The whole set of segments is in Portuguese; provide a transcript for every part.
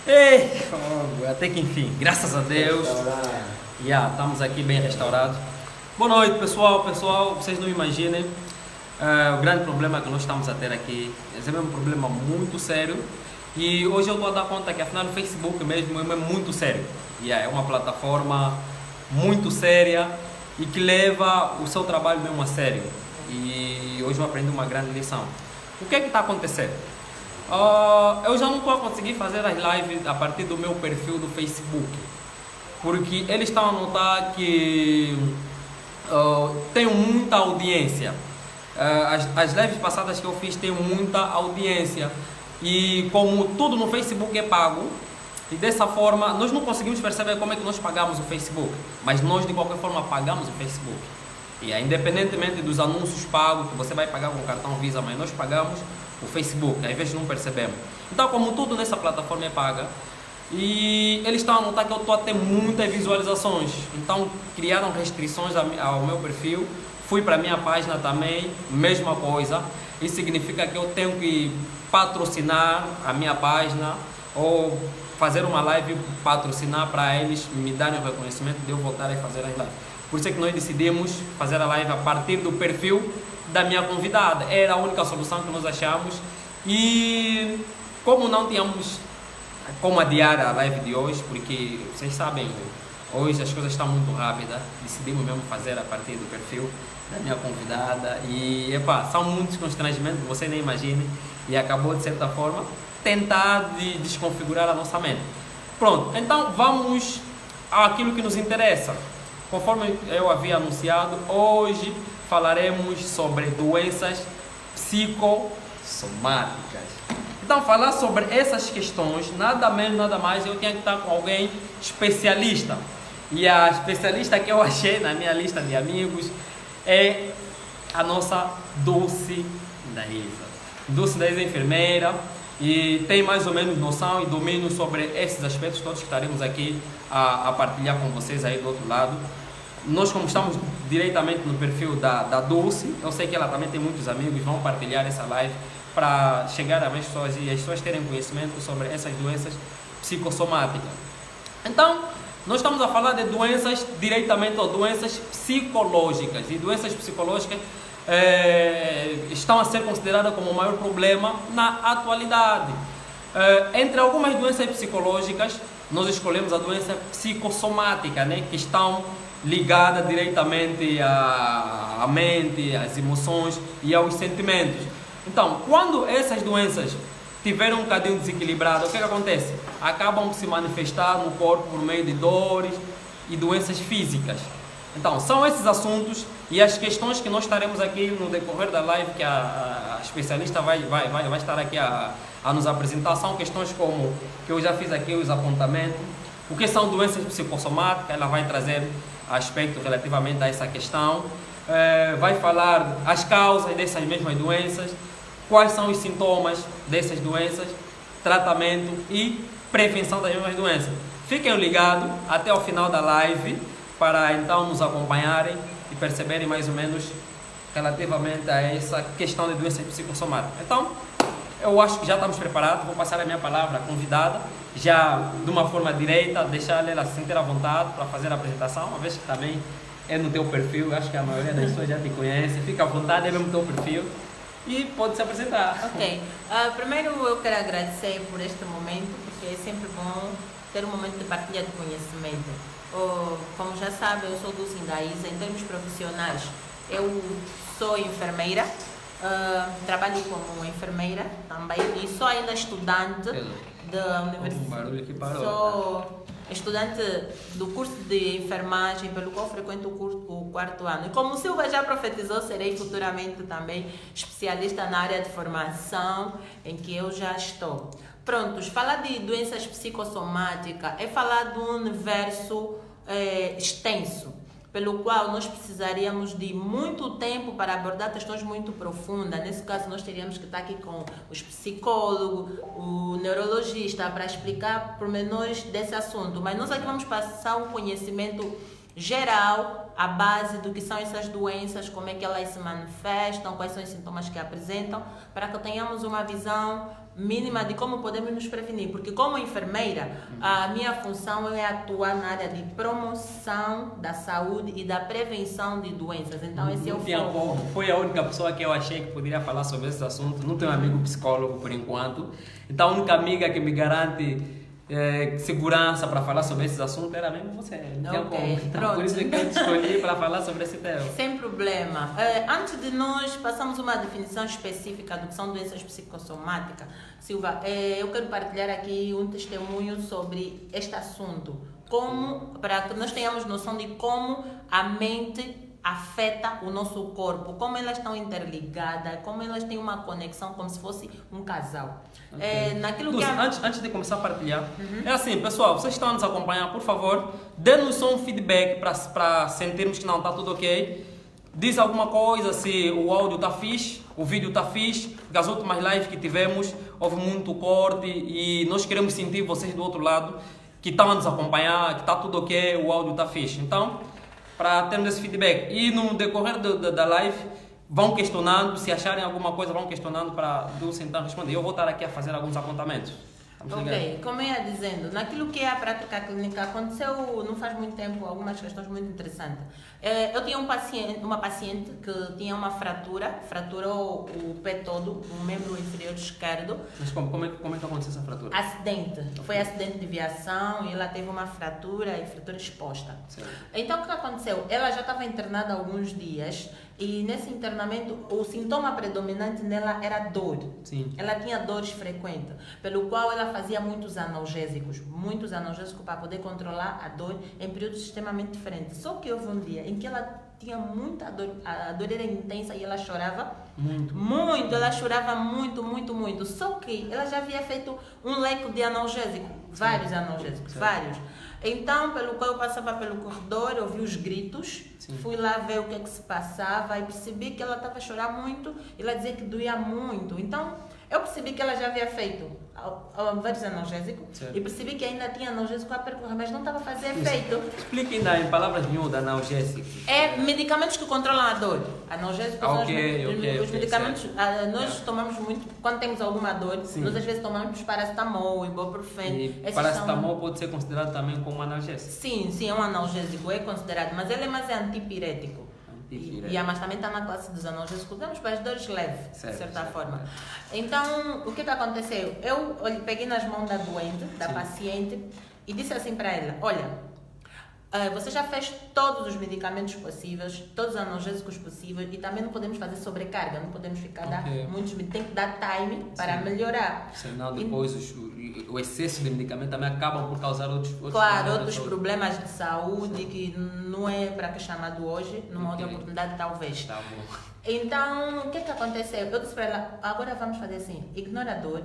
Ei, até que enfim, graças a Deus, estamos aqui bem restaurados. Boa noite, pessoal. Pessoal, vocês não imaginem o grande problema que nós estamos a ter aqui. Esse é um problema muito sério. E hoje eu estou a dar conta que afinal o Facebook mesmo é muito sério. É uma plataforma muito séria e que leva o seu trabalho mesmo a sério. E hoje eu aprendi uma grande lição. O que é que está acontecendo? Eu já não estou a conseguir fazer as lives a partir do meu perfil do Facebook, porque eles estão a notar que tenho muita audiência. As lives passadas que eu fiz têm muita audiência, e como tudo no Facebook é pago, e dessa forma nós não conseguimos perceber como é que nós pagamos o Facebook, mas nós de qualquer forma pagamos o Facebook. E independentemente dos anúncios pagos, que você vai pagar com cartão Visa, mas nós pagamos o Facebook, às vezes não percebemos. Então, como tudo nessa plataforma é paga, e eles estão a notar que eu estou a ter muitas visualizações, então criaram restrições ao meu perfil. Fui para a minha página também, mesma coisa. Isso significa que eu tenho que patrocinar a minha página ou fazer uma live, patrocinar para eles me darem o reconhecimento de eu voltar a fazer as lives. Por isso é que nós decidimos fazer a live a partir do perfil da minha convidada. Era a única solução que nós achamos. E como não tínhamos como adiar a live de hoje, porque vocês sabem, hoje as coisas estão muito rápidas, decidimos mesmo fazer a partir do perfil da minha convidada. E são muitos constrangimentos que você nem imagine, e acabou de certa forma tentar desconfigurar a nossa mente. Pronto, então vamos àquilo que nos interessa. Conforme eu havia anunciado, hoje falaremos sobre doenças psicossomáticas. Então, falar sobre essas questões, nada menos, nada mais, eu tinha que estar com alguém especialista. E a especialista que eu achei na minha lista de amigos é a nossa Dulce Daísa. Dulce Daísa é enfermeira e tem mais ou menos noção e domínio sobre esses aspectos todos que estaremos aqui a partilhar com vocês aí do outro lado. Nós, como estamos diretamente no perfil da Dulce, eu sei que ela também tem muitos amigos, vão partilhar essa live para chegar a mais pessoas e as pessoas terem conhecimento sobre essas doenças psicossomáticas. Então, nós estamos a falar de doenças diretamente ou doenças psicológicas, e doenças psicológicas estão a ser consideradas como o maior problema na atualidade. Entre algumas doenças psicológicas, nós escolhemos a doença psicossomática, né, que estão ligadas diretamente à mente, às emoções e aos sentimentos. Então, quando essas doenças tiverem um bocadinho desequilibrado, o que acontece? Acabam por se manifestar no corpo por meio de dores e doenças físicas. Então, são esses assuntos e as questões que nós estaremos aqui no decorrer da live, que a especialista vai estar aqui a nos apresentar. São questões como, que eu já fiz aqui os apontamentos, o que são doenças psicossomáticas, ela vai trazer aspecto relativamente a essa questão, vai falar as causas dessas mesmas doenças, quais são os sintomas dessas doenças, tratamento e prevenção das mesmas doenças. Fiquem ligados até o final da live para então nos acompanharem e perceberem mais ou menos relativamente a essa questão de doenças psicossomáticas. Então, eu acho que já estamos preparados. Vou passar a minha palavra à convidada, já de uma forma direita, deixar ela se sentir à vontade para fazer a apresentação, uma vez que também é no teu perfil, acho que a maioria das pessoas já te conhece. Fica à vontade, é mesmo no teu perfil e pode se apresentar. Ok, primeiro eu quero agradecer por este momento, porque é sempre bom ter um momento de partilha de conhecimento. Como já sabe, eu sou Dulce Daísa. Em termos profissionais, eu sou enfermeira, trabalho como enfermeira também e sou ainda estudante da universidade. Sou estudante do curso de enfermagem, pelo qual frequento o quarto ano. E como o Silva já profetizou, serei futuramente também especialista na área de formação, em que eu já estou. Prontos, falar de doenças psicossomáticas é falar de um universo extenso, pelo qual nós precisaríamos de muito tempo para abordar questões muito profundas. Nesse caso, nós teríamos que estar aqui com os psicólogos, o neurologista, para explicar pormenores desse assunto. Mas nós aqui vamos passar um conhecimento geral, a base do que são essas doenças, como é que elas se manifestam, quais são os sintomas que apresentam, para que tenhamos uma visão mínima de como podemos nos prevenir, porque como enfermeira, a minha função é atuar na área de promoção da saúde e da prevenção de doenças. Então esse é o foco. Foi a única pessoa que eu achei que poderia falar sobre esse assunto. Não tenho amigo psicólogo por enquanto. Então a única amiga que me garante segurança para falar sobre esses assuntos era mesmo você. Então, por isso que eu te escolhi para falar sobre esse tema. Sem problema. Antes de nós passarmos uma definição específica do que são doenças psicossomáticas, Silva, eu quero partilhar aqui um testemunho sobre este assunto. Para que nós tenhamos noção de como a mente afeta o nosso corpo, como elas estão interligadas, como elas têm uma conexão, como se fosse um casal. Okay. Naquilo Luz, que antes de começar a partilhar, é assim, pessoal, vocês estão a nos acompanhar, por favor, dê-nos só um feedback para sentirmos que não está tudo ok. Diz alguma coisa se o áudio está fixe, o vídeo está fixe, porque as últimas lives que tivemos houve muito corte e nós queremos sentir vocês do outro lado que estão a nos acompanhar, que está tudo ok, o áudio está fixe. Então, para termos esse feedback. E no decorrer da live, vão questionando, se acharem alguma coisa, vão questionando para Dulce então responder. Eu vou estar aqui a fazer alguns apontamentos. Ok, como eu ia dizendo, naquilo que é a prática clínica, aconteceu não faz muito tempo algumas questões muito interessantes. Eu tinha uma paciente que tinha uma fraturou o pé todo, o membro inferior esquerdo. Mas como é que aconteceu essa fratura? Acidente. Foi acidente de viação e ela teve uma fratura e fratura exposta. Certo. Então o que aconteceu? Ela já estava internada há alguns dias e nesse internamento o sintoma predominante nela era dor. Sim. Ela tinha dores frequentes, pelo qual ela fazia muitos analgésicos para poder controlar a dor em períodos extremamente diferentes. Só que houve um dia em que ela tinha muita dor, a dor era intensa e ela chorava muito, ela chorava muito. Só que ela já havia feito um leque de analgésico, vários analgésicos, vários. Então, pelo qual eu passava pelo corredor, ouvi os gritos, fui lá ver o que se passava e percebi que ela estava a chorar muito e ela dizia que doía muito. Então, eu percebi que ela já havia feito vários analgésicos e percebi que ainda tinha analgésico a percorrer, mas não estava a fazer efeito. Explique ainda em palavras miúdas analgésico. É medicamentos que controlam a dor. Analgésicos são os medicamentos. Nós tomamos muito, quando temos alguma dor, nós às vezes tomamos paracetamol, ibuprofeno. E paracetamol pode ser considerado também como analgésico? Sim, é um analgésico, é considerado, mas ele é mais antipirético. Mas também está na classe dos analgésicos, usamos para as dores leves, de certa forma. Então, o que aconteceu? Eu peguei nas mãos da doente, da paciente, e disse assim para ela: olha, você já fez todos os medicamentos possíveis, todos os analgésicos possíveis, e também não podemos fazer sobrecarga, não podemos ficar muitos, tem que dar time para melhorar. Senão depois o excesso de medicamento também acabam por causar outros problemas de saúde que não é para que chamado hoje, numa outra oportunidade talvez. Tá bom. Então, o que aconteceu? Eu disse para ela: agora vamos fazer assim, ignora a dor.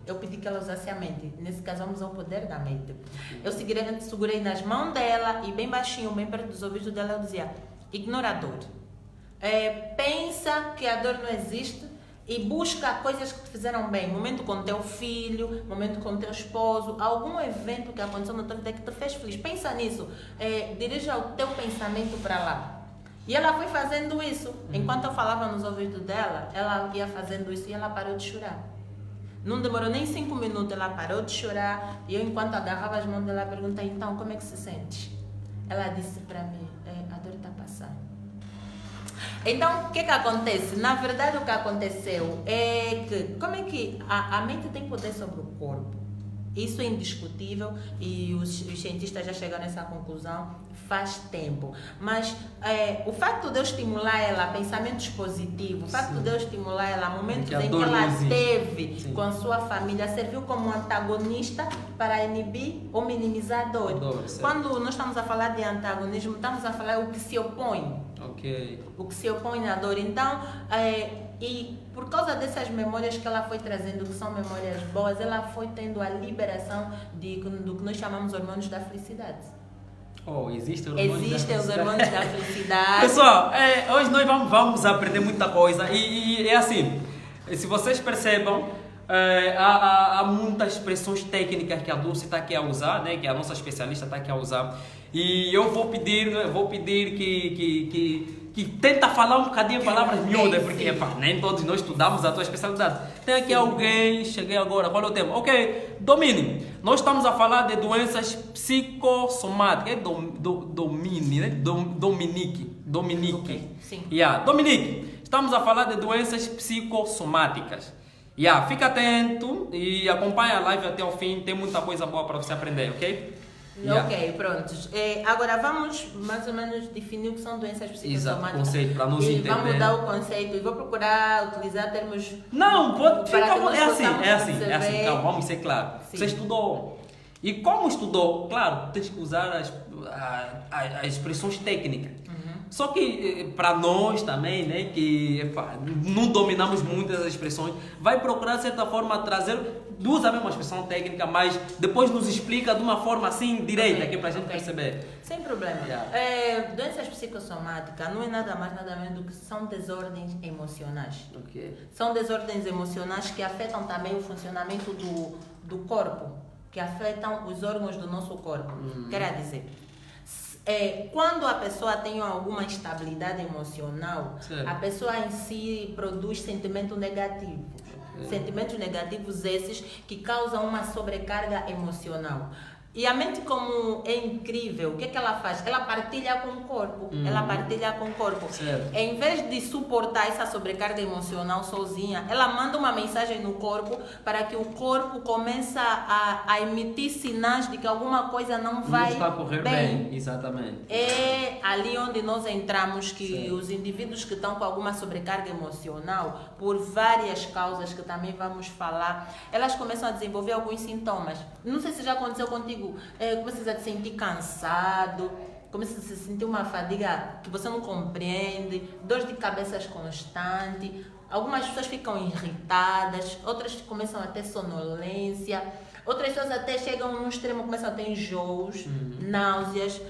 Eu pedi que ela usasse a mente. Nesse caso, vamos ao poder da mente. Eu segurei nas mãos dela e bem baixinho, bem perto dos ouvidos dela, eu dizia: ignora a dor. Pensa que a dor não existe e busca coisas que te fizeram bem. Momento com teu filho, momento com teu esposo, algum evento que aconteceu na tua vida que te fez feliz. Pensa nisso. Dirija o teu pensamento para lá. E ela foi fazendo isso. Enquanto eu falava nos ouvidos dela, ela ia fazendo isso e ela parou de chorar. Não demorou nem 5 minutos, ela parou de chorar. E eu, enquanto agarrava as mãos dela, perguntei: então, como é que se sente? Ela disse para mim: a dor está passando. Então, o que acontece? Na verdade, o que aconteceu é que, como é que a mente tem poder sobre o corpo? Isso é indiscutível e os cientistas já chegaram nessa conclusão faz tempo. Mas o facto de eu estimular ela a pensamentos positivos, o facto de eu estimular ela a momentos em que ela teve com a sua família, serviu como antagonista para inibir ou minimizar a dor. Quando nós estamos a falar de antagonismo, estamos a falar o que se opõe. O que se opõe à dor. Então, e por causa dessas memórias que ela foi trazendo, que são memórias boas, ela foi tendo a liberação do que nós chamamos de hormônios da felicidade. Existem os hormônios da felicidade. Pessoal, hoje nós vamos aprender muita coisa e é assim, se vocês percebam, há muitas expressões técnicas que a Dulce está aqui a usar, né, que a nossa especialista está aqui a usar, e eu vou pedir que tenta falar um bocadinho palavras miúdas, porque nem todos nós estudamos a tua especialidade. Tem aqui alguém, cheguei agora, qual é o tema? Ok, domine. Nós estamos a falar de doenças psicossomáticas. É Domine, né? Dominique. Ok, sim. Yeah. Dominique, estamos a falar de doenças psicossomáticas. Yeah. Fica atento e acompanha a live até o fim. Tem muita coisa boa para você aprender, ok? Yeah. Ok, pronto. Agora vamos mais ou menos definir o que são doenças Exato, psicossomáticas. conceito para nos E entender. vamos dar o conceito e vou procurar utilizar termos. Não, pode, para fica, que nós é assim, possamos perceber. calma, vamos ser claros. Sim. Você estudou. E como estudou, claro, tens que usar as expressões técnicas. Só que para nós também, né, que não dominamos muitas expressões, vai procurar de certa forma trazer, usa a mesma expressão técnica, mas depois nos explica de uma forma assim direita, que é para a gente perceber. Sem problema. Yeah. Doenças psicossomáticas não é nada mais nada menos do que são desordens emocionais. Ok. São desordens emocionais que afetam também o funcionamento do corpo, que afetam os órgãos do nosso corpo. Quer dizer, quando a pessoa tem alguma instabilidade emocional, certo, a pessoa em si produz sentimento negativo. Sentimentos negativos esses que causam uma sobrecarga emocional. E a mente, como é incrível, o que é que ela faz? Ela partilha com o corpo. Ela partilha com o corpo. Certo. Em vez de suportar essa sobrecarga emocional sozinha, ela manda uma mensagem no corpo para que o corpo comece a emitir sinais de que alguma coisa não vai está a correr bem. Exatamente. É ali onde nós entramos que certo, os indivíduos que estão com alguma sobrecarga emocional, por várias causas que também vamos falar, elas começam a desenvolver alguns sintomas. Não sei se já aconteceu contigo. Começas a te sentir cansado, começas a se sentir uma fadiga que você não compreende, dor de cabeça constante, algumas pessoas ficam irritadas, outras começam a ter sonolência, outras pessoas até chegam num extremo, começam a ter enjoos, náuseas,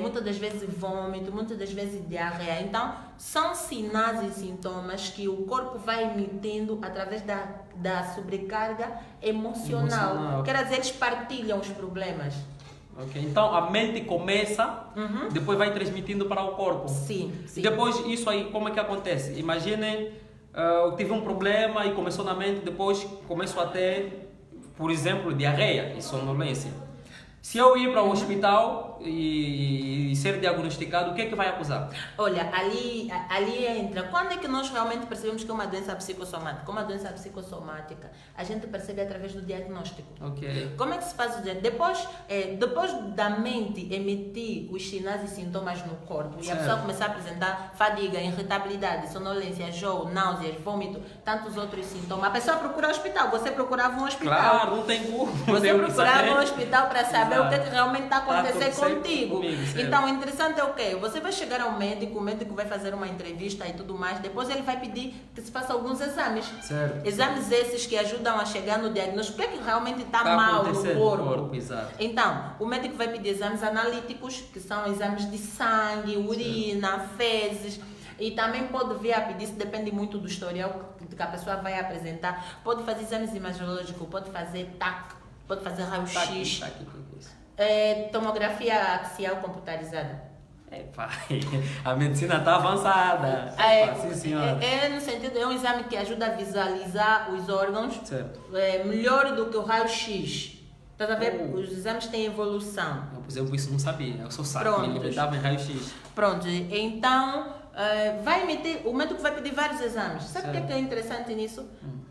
muitas das vezes vômito, muitas das vezes diarreia. Então, são sinais e sintomas que o corpo vai emitindo através da sobrecarga emocional. Quer dizer, eles partilham os problemas. Ok, então a mente começa, depois vai transmitindo para o corpo. Sim, sim. E depois isso aí, como é que acontece? Imaginem, eu tive um problema e começou na mente, depois começou a ter, por exemplo, diarreia e sonolência. Se eu ir para o hospital e ser diagnosticado, o que é que vai acusar? Olha, ali entra. Quando é que nós realmente percebemos que é uma doença psicossomática? Uma doença psicossomática, a gente percebe através do diagnóstico. Ok. Como é que se faz o diagnóstico? Depois da mente emitir os sinais e sintomas no corpo, certo, e a pessoa começar a apresentar fadiga, irritabilidade, sonolência, enjoo, náuseas, vômito, tantos outros sintomas, a pessoa procura o hospital. Você procurava um hospital. Claro, não tem como. Você procurava um hospital para saber o que realmente está acontecendo contigo. Comigo, então, o interessante é o quê? Você vai chegar ao médico, o médico vai fazer uma entrevista e tudo mais, depois ele vai pedir que se faça alguns exames. Certo. Exames esses que ajudam a chegar no diagnóstico. O que é que realmente está mal no corpo? Exato. Então, o médico vai pedir exames analíticos, que são exames de sangue, urina, certo, fezes. E também pode vir a pedir, isso depende muito do historial que a pessoa vai apresentar. Pode fazer exames imagiológicos, pode fazer TAC, pode fazer raio-x, tomografia axial computarizada. A medicina está avançada. Sim, senhora. No sentido, é um exame que ajuda a visualizar os órgãos, certo, melhor do que o raio-x. Estás a ver? Os exames têm evolução. Eu, por exemplo, isso não sabia. Eu só sabia, me limitava em raio-x. Pronto, então o médico vai pedir vários exames. Sabe o que é interessante nisso?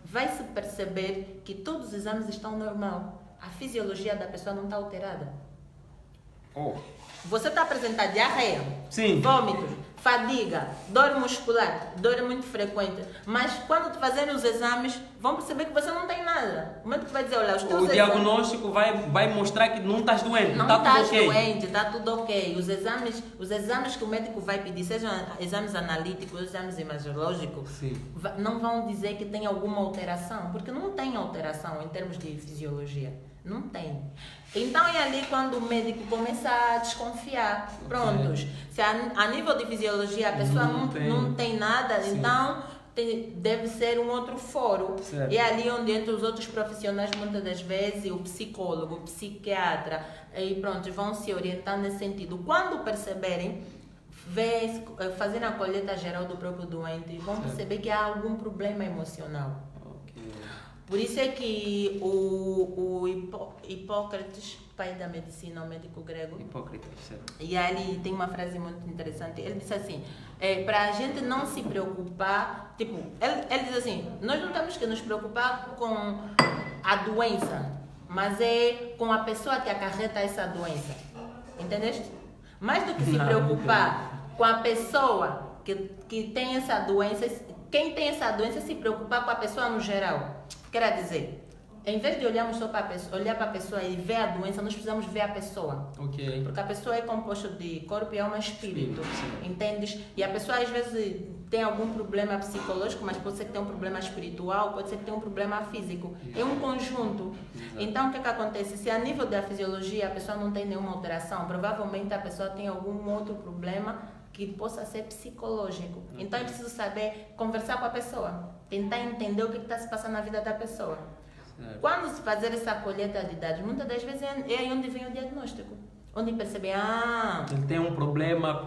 Vai se perceber que todos os exames estão normal. A fisiologia da pessoa não está alterada. Você está a apresentar diarreia, sim, vômitos, fadiga, dor muscular, dor muito frequente, mas quando te fazerem os exames, vão perceber que você não tem nada. O médico vai dizer, olha, os teus exames... diagnóstico vai mostrar que não estás doente, não estás doente, está tudo ok. Os exames que o médico vai pedir, sejam exames analíticos, exames imagiológicos, sim, não vão dizer que tem alguma alteração, porque não tem alteração em termos de fisiologia. Não tem. Então é ali quando o médico começa a desconfiar. Prontos. Se a nível de fisiologia a pessoa não tem nada, sim, então deve ser um outro foro. Certo. E é ali onde entram os outros profissionais, muitas das vezes, o psicólogo, o psiquiatra, e pronto, vão se orientar nesse sentido. Quando perceberem, fazer a colheita geral do próprio doente, vão perceber que há algum problema emocional. Por isso é que Hipócrates, pai da medicina, o médico grego, Hipócritas, certo. e ele tem uma frase muito interessante. Ele disse assim, para a gente não se preocupar, tipo, ele diz assim, nós não temos que nos preocupar com a doença, mas é com a pessoa que acarreta essa doença. Entendeste? Mais do que se preocupar com a pessoa que tem essa doença, quem tem essa doença se preocupar com a pessoa no geral. Quer dizer, em vez de olharmos só para a pessoa, olhar para a pessoa e ver a doença, nós precisamos ver a pessoa. Ok. Porque a pessoa é composta de corpo e alma e espírito. Sim. Entendes? E a pessoa às vezes tem algum problema psicológico, mas pode ser que tenha um problema espiritual, pode ser que tenha um problema físico. É um conjunto. Exato. Então, o que acontece? Se a nível da fisiologia a pessoa não tem nenhuma alteração, provavelmente a pessoa tem algum outro problema que possa ser psicológico. Então, é preciso saber conversar com a pessoa, tentar entender o que está se passando na vida da pessoa. Certo. Quando se fazer essa colheita de dados, muitas das vezes é aí onde vem o diagnóstico. Onde percebe, Ele tem um problema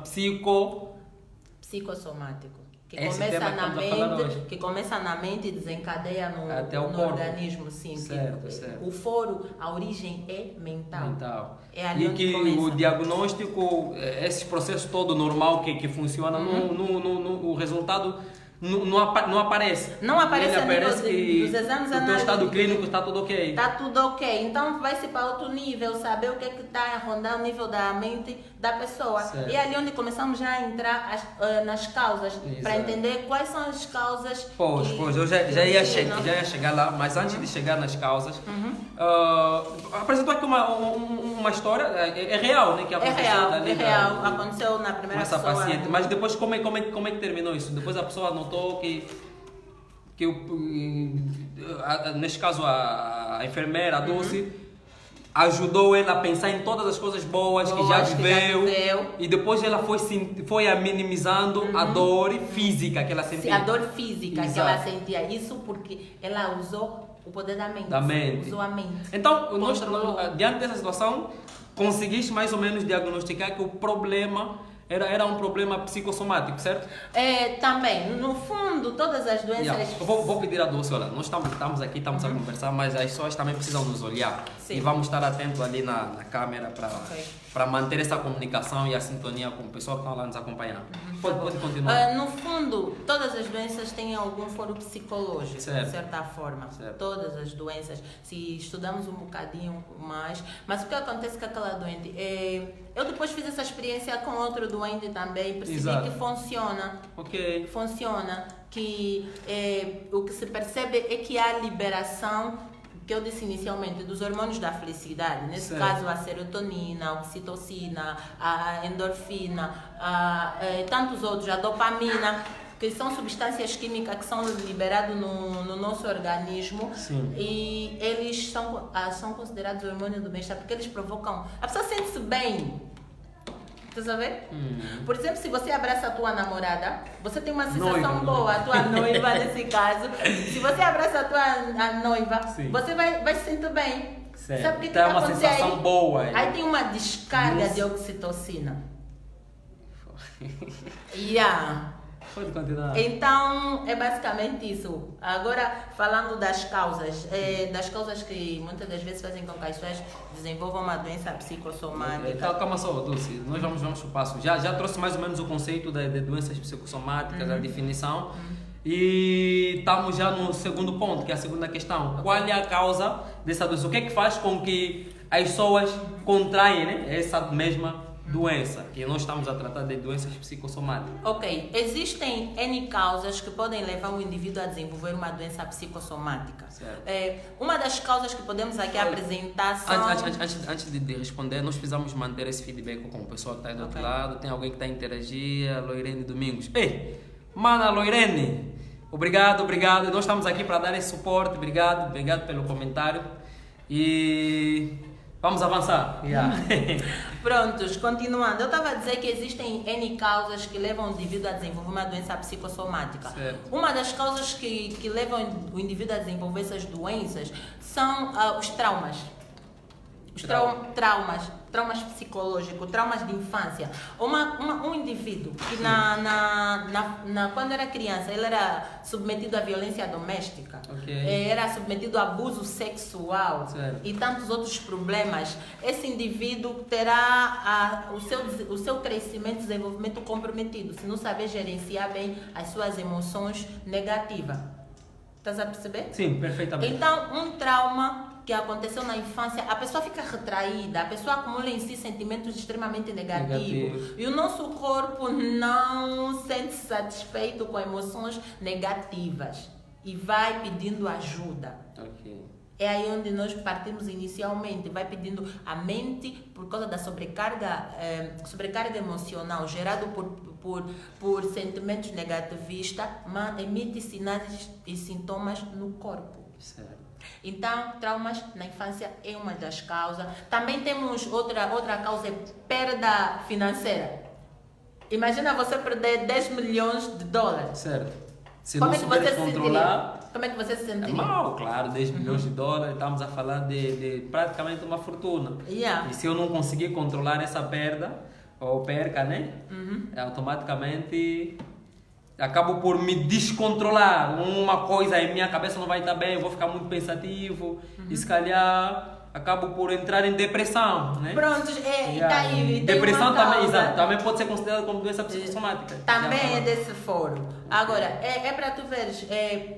psicossomático. Que Esse começa, tema que na estamos a falar mente, hoje. que começa na mente e desencadeia Até o no corpo. organismo. Sim, Certo, certo. O foro, a origem é mental. É ali E onde que começa. o diagnóstico, esses processos todo normal que funciona, o resultado não aparece. Não aparece Ele a nível aparece que dos exames o teu analíticos. estado clínico está tudo ok. Está tudo ok. Então vai-se para outro nível, saber o que é que está a rondar o nível da mente da pessoa. Certo. E é ali onde começamos já a entrar nas causas, para Exato. entender quais são as causas. Pois, eu já ia chegar lá, mas antes de chegar nas causas, apresentou aqui uma história, é real, né? Que aconteceu É real. Aconteceu na primeira com essa pessoa. paciente, mas depois como é que terminou isso? Depois a pessoa notou neste caso a enfermeira, a Dulce, ajudou ela a pensar em todas as coisas boas que já viveu, e depois ela foi minimizando a dor física que ela sentia. A dor física Exato. que ela sentia, isso porque ela usou o poder da mente. Usou a mente. Então, Controlou. diante dessa situação, conseguiste mais ou menos diagnosticar que o problema era um problema psicossomático, certo? Também, no fundo, todas as doenças... Eu vou pedir a Dulce, olha, nós estamos aqui, estamos a conversar, mas as pessoas também precisam nos olhar. Sim. E vamos estar atentos ali na câmera para manter essa comunicação e a sintonia com o pessoal que está lá nos acompanhando. Pode continuar. No fundo, todas as doenças têm algum foro psicológico, Certo. de certa forma. Certo. Todas as doenças, se estudamos um bocadinho mais. Mas o que acontece com aquela doente? Eu depois fiz essa experiência com outro doente também, percebi Exato. que funciona. Ok. Funciona, que o que se percebe é que há liberação, que eu disse inicialmente, dos hormônios da felicidade. Nesse Certo. caso, a serotonina, a oxitocina, a endorfina, tantos outros, a dopamina, que são substâncias químicas que são liberadas no nosso organismo. Sim. E eles são considerados hormônios do bem-estar, porque eles provocam... A pessoa sente-se bem. Estás a ver? Por exemplo, se você abraça a tua namorada, você tem uma sensação boa, a tua noiva nesse caso. Se você abraça a noiva, Sim. você vai se sentir bem. Certo. Sabe o que Tem vai uma acontecer sensação aí? boa. Aí tem uma descarga Nossa. de oxitocina. Yeah. Pode continuar. Então, é basicamente isso. Agora, falando das causas que muitas das vezes fazem com que as pessoas desenvolvam uma doença psicossomática. Calma só, Dulce, nós vamos para o passo. Já trouxe mais ou menos o conceito de doenças psicossomáticas, a definição. E estamos já no segundo ponto, que é a segunda questão. Qual é a causa dessa doença? O que é que faz com que as pessoas contraem, né, essa mesma doença? Que nós estamos a tratar de doenças psicossomáticas. Ok, existem N causas que podem levar o indivíduo a desenvolver uma doença psicossomática. Certo. Uma das causas que podemos aqui apresentar são... Antes de responder, nós precisamos manter esse feedback com o pessoal que está aí do outro lado. Tem alguém que está a interagir, a Loirene Domingos. Ei, mana Loirene, obrigado. Nós estamos aqui para dar esse suporte. Obrigado pelo comentário. E vamos avançar. Prontos, continuando. Eu estava a dizer que existem N causas que levam o indivíduo a desenvolver uma doença psicossomática. Certo. Uma das causas que levam o indivíduo a desenvolver essas doenças são os traumas. Traumas. traumas psicológicos, traumas de infância. Um indivíduo que quando era criança, ele era submetido à violência doméstica, era submetido a abuso sexual e tantos outros problemas, esse indivíduo terá o seu crescimento e desenvolvimento comprometido, se não saber gerenciar bem as suas emoções negativas. Estás a perceber? Sim, perfeitamente. Então, um trauma que aconteceu na infância, a pessoa fica retraída, a pessoa acumula em si sentimentos extremamente negativos. E o nosso corpo não se sente satisfeito com emoções negativas e vai pedindo ajuda. É aí onde nós partimos inicialmente, vai pedindo a mente, por causa da sobrecarga emocional gerada por sentimentos negativistas, emite sinais e sintomas no corpo. Certo. Então, traumas na infância é uma das causas. Também temos outra causa, é perda financeira. Imagina você perder 10 milhões de dólares. Certo. Se Como não é que você souber controlar... Como é que você se sentiria? É mal, claro, 10 milhões de dólares, estamos a falar de praticamente uma fortuna. E se eu não conseguir controlar essa perda, ou perca, né? Automaticamente acabo por me descontrolar. Uma coisa em minha cabeça não vai estar bem, eu vou ficar muito pensativo e se calhar acabo por entrar em depressão, né? Pronto, daí depressão também pode ser considerada como doença psicossomática. Também é desse foro. Agora, é para tu veres,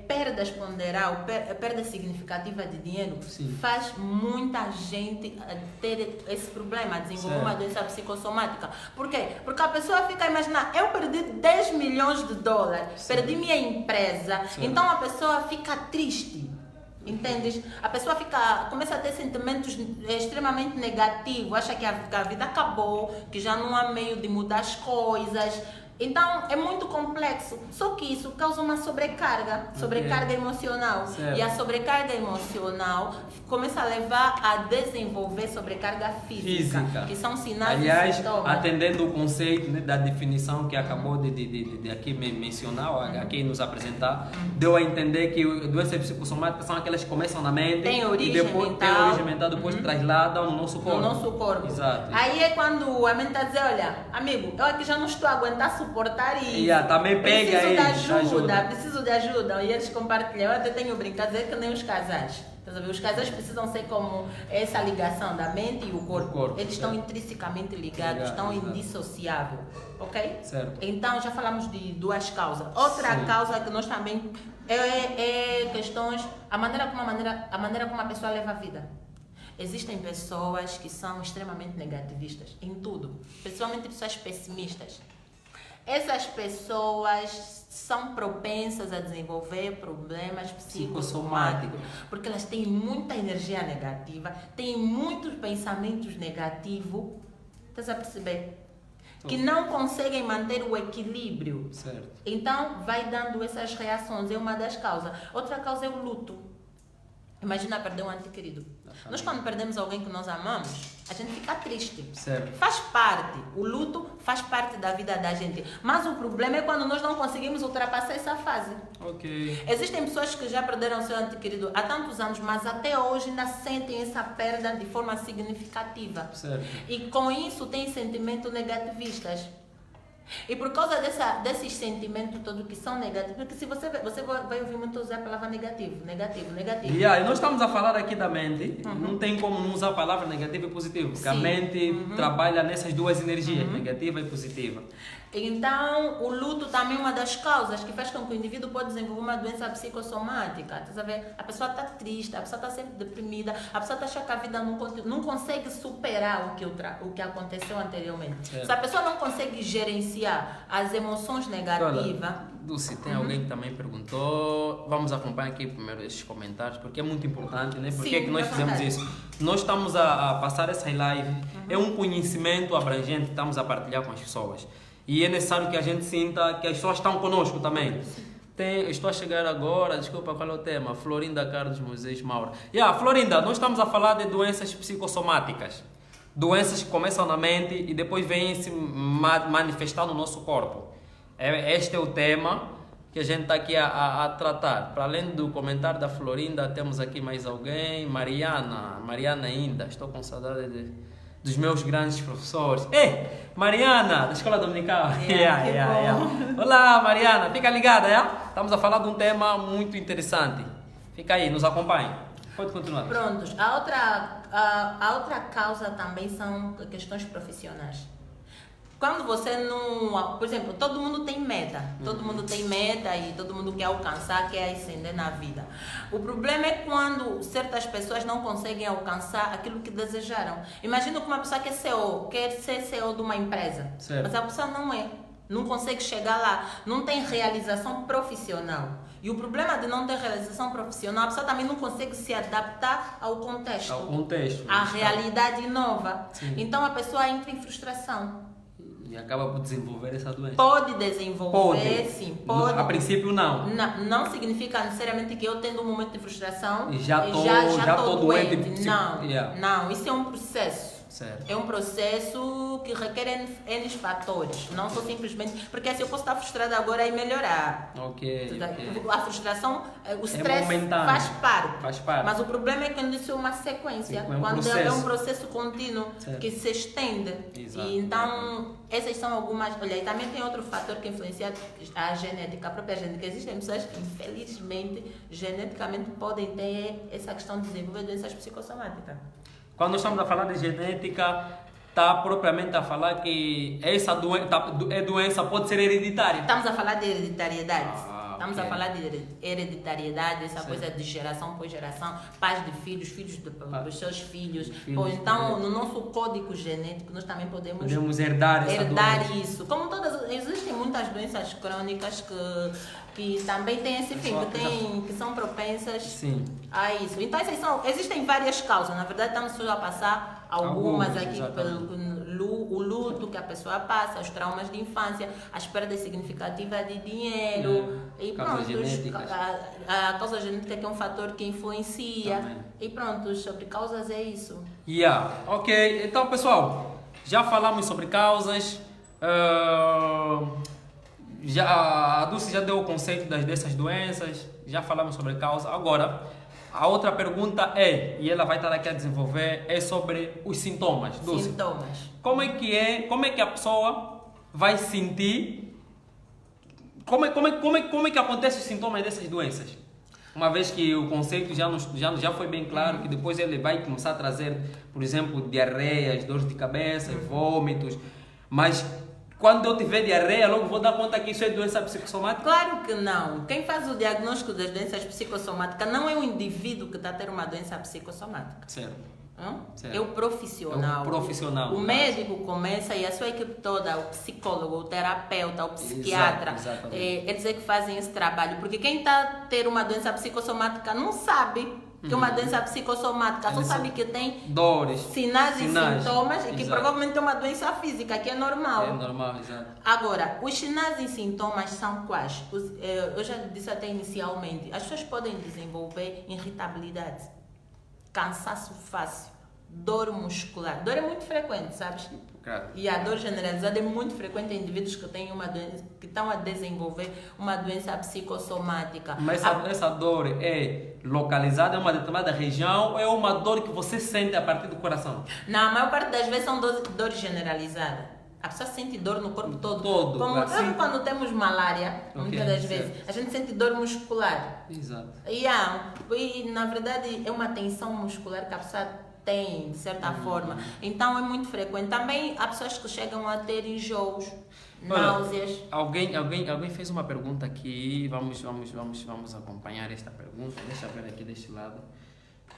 perda ponderal, perda significativa de dinheiro, faz muita gente ter esse problema, desenvolver uma doença psicossomática. Por quê? Porque a pessoa fica a imaginar, eu perdi 10 milhões de dólares, perdi minha empresa, então a pessoa fica triste. Entendes? A pessoa começa a ter sentimentos extremamente negativos, acha que a vida acabou, que já não há meio de mudar as coisas. Então é muito complexo. Só que isso causa uma sobrecarga emocional. Certo. E a sobrecarga emocional começa a levar a desenvolver sobrecarga física. Que são sinais e sintomas. Atendendo o conceito, né, da definição que acabou de aqui mencionar, aqui nos apresentar, deu a entender que doenças psicossomáticas são aquelas que começam na mente tem origem e depois mental. Tem origem mental, depois trasladam no nosso corpo. No nosso corpo. Exato. Aí é quando a mente está dizendo, olha, amigo, eu aqui já não estou a aguentar suportar isso. Também pega preciso de ajuda. E eles compartilham. Eu até tenho brincado dizer que nem os casais. Os casais precisam ser como essa ligação da mente e o corpo. Eles estão intrinsecamente ligados, estão indissociáveis. Ok? Certo. Então já falamos de duas causas. Outra causa que nós também é questões, a maneira como a pessoa leva a vida. Existem pessoas que são extremamente negativistas em tudo, principalmente pessoas pessimistas. Essas pessoas são propensas a desenvolver problemas psicossomáticos, porque elas têm muita energia negativa, têm muitos pensamentos negativos, estás a perceber? Que não conseguem manter o equilíbrio. Certo. Então, vai dando essas reações, é uma das causas. Outra causa é o luto. Imagina perder um ente querido. Nós, quando perdemos alguém que nós amamos, a gente fica triste. Certo. Faz parte. O luto faz parte da vida da gente. Mas o problema é quando nós não conseguimos ultrapassar essa fase. Existem pessoas que já perderam seu ente querido há tantos anos, mas até hoje ainda sentem essa perda de forma significativa. Certo. E com isso têm sentimentos negativistas. E por causa desses sentimentos todos que são negativos, porque se você vai ouvir muito usar a palavra negativo. E nós estamos a falar aqui da mente, não tem como não usar a palavra negativa e positiva, porque a mente trabalha nessas duas energias, negativa e positiva. Então, o luto também é uma das causas que faz com que o indivíduo pode desenvolver uma doença psicossomática. A pessoa está triste, a pessoa está sempre deprimida, a pessoa está achando que a vida não consegue superar o que aconteceu anteriormente. Se a pessoa não consegue gerenciar as emoções negativas... Dulce, tem alguém que também perguntou, vamos acompanhar aqui primeiro esses comentários, porque é muito importante, né? Por que é que nós fizemos isso? Nós estamos a passar essa live, é um conhecimento abrangente que estamos a partilhar com as pessoas. E é necessário que a gente sinta que as pessoas estão conosco também. Estou a chegar agora, desculpa, qual é o tema? Florinda Carlos Moisés Maura. Florinda, nós estamos a falar de doenças psicossomáticas. Doenças que começam na mente e depois vêm se manifestar no nosso corpo. Este é o tema que a gente está aqui a tratar. Para além do comentário da Florinda, temos aqui mais alguém. Mariana ainda. Estou com saudade dos meus grandes professores. Ei, Mariana, da Escola Dominical. Olá, Mariana, fica ligada, Estamos a falar de um tema muito interessante. Fica aí, nos acompanhe. Pode continuar. Prontos. A outra causa também são questões profissionais. Quando você não... Por exemplo, todo mundo tem meta. Todo mundo tem meta e todo mundo quer alcançar, quer ascender na vida. O problema é quando certas pessoas não conseguem alcançar aquilo que desejaram. Imagina que uma pessoa quer ser CEO de uma empresa. Certo. Mas a pessoa não é. Não consegue chegar lá. Não tem realização profissional. E o problema de não ter realização profissional, a pessoa também não consegue se adaptar ao contexto. À realidade nova. Sim. Então a pessoa entra em frustração. E acaba por desenvolver essa doença. Pode desenvolver, sim. Pode. A princípio, não. Não significa necessariamente que eu tendo um momento de frustração E já estou doente. Não, isso é um processo. Certo. É um processo que requer N fatores. Não só simplesmente... Porque assim, eu posso estar frustrada agora e melhorar. Ok. A frustração, o stress faz parte. Mas o problema é quando isso é uma sequência. Quando é um processo contínuo, certo, que se estende. Exato. E então, essas são algumas... Olha, e também tem outro fator que influencia a genética, a própria genética. Existem pessoas que, infelizmente, geneticamente podem ter essa questão de desenvolver doenças psicossomáticas. Quando nós estamos a falar de genética, está propriamente a falar que essa doença pode ser hereditária. Estamos a falar de hereditariedade. Estamos okay, a falar de hereditariedade, essa coisa de geração por geração, pais de filhos, filhos dos seus filhos. Ou então, no nosso código genético, nós também podemos herdar isso. Como existem muitas doenças crônicas que também têm esse fim, que são propensas, sim, a isso. Então, existem várias causas. Na verdade, estamos só a passar algumas aqui, pelo o luto que a pessoa passa, os traumas de infância, as perdas significativas de dinheiro, e pronto, a causa genética que é um fator que influencia, também. E pronto, sobre causas é isso. Ok, então pessoal, já falamos sobre causas, a Dulce já deu o conceito dessas doenças, já falamos sobre causa. Agora, a outra pergunta e ela vai estar aqui a desenvolver, é sobre os sintomas. Dulce, sintomas. Como é que a pessoa vai sentir, como é que acontecem os sintomas dessas doenças? Uma vez que o conceito já foi bem claro, que depois ele vai começar a trazer, por exemplo, diarreias, dores de cabeça, vômitos, mas quando eu tiver diarreia, logo vou dar conta que isso é doença psicossomática? Claro que não. Quem faz o diagnóstico das doenças psicossomáticas não é o indivíduo que está a ter uma doença psicossomática. Certo. É o profissional. O médico começa e a sua equipe toda, o psicólogo, o terapeuta, o psiquiatra, eles é que fazem esse trabalho. Porque quem está a ter uma doença psicossomática não sabe que é uma doença psicossomática, só sabe que tem dores, sinais e sintomas e que provavelmente é uma doença física, que é normal. É normal, exato. Agora, os sinais e sintomas são quais? Eu já disse até inicialmente, as pessoas podem desenvolver irritabilidade, cansaço fácil, dor muscular. Dor é muito frequente, sabes? Claro. E a dor generalizada é muito frequente em indivíduos que têm uma doença, que estão a desenvolver uma doença psicossomática. Mas essa dor é localizada em uma determinada região ou é uma dor que você sente a partir do coração? Na maior parte das vezes são dores generalizadas. A pessoa sente dor no corpo todo. Como sabe quando temos malária, muitas das vezes, a gente sente dor muscular. Exato. E na verdade é uma tensão muscular que a pessoa tem, de certa forma. Então é muito frequente. Também há pessoas que chegam a ter enjoos, náuseas. Alguém fez uma pergunta aqui. Vamos acompanhar esta pergunta. Deixa eu ver aqui deste lado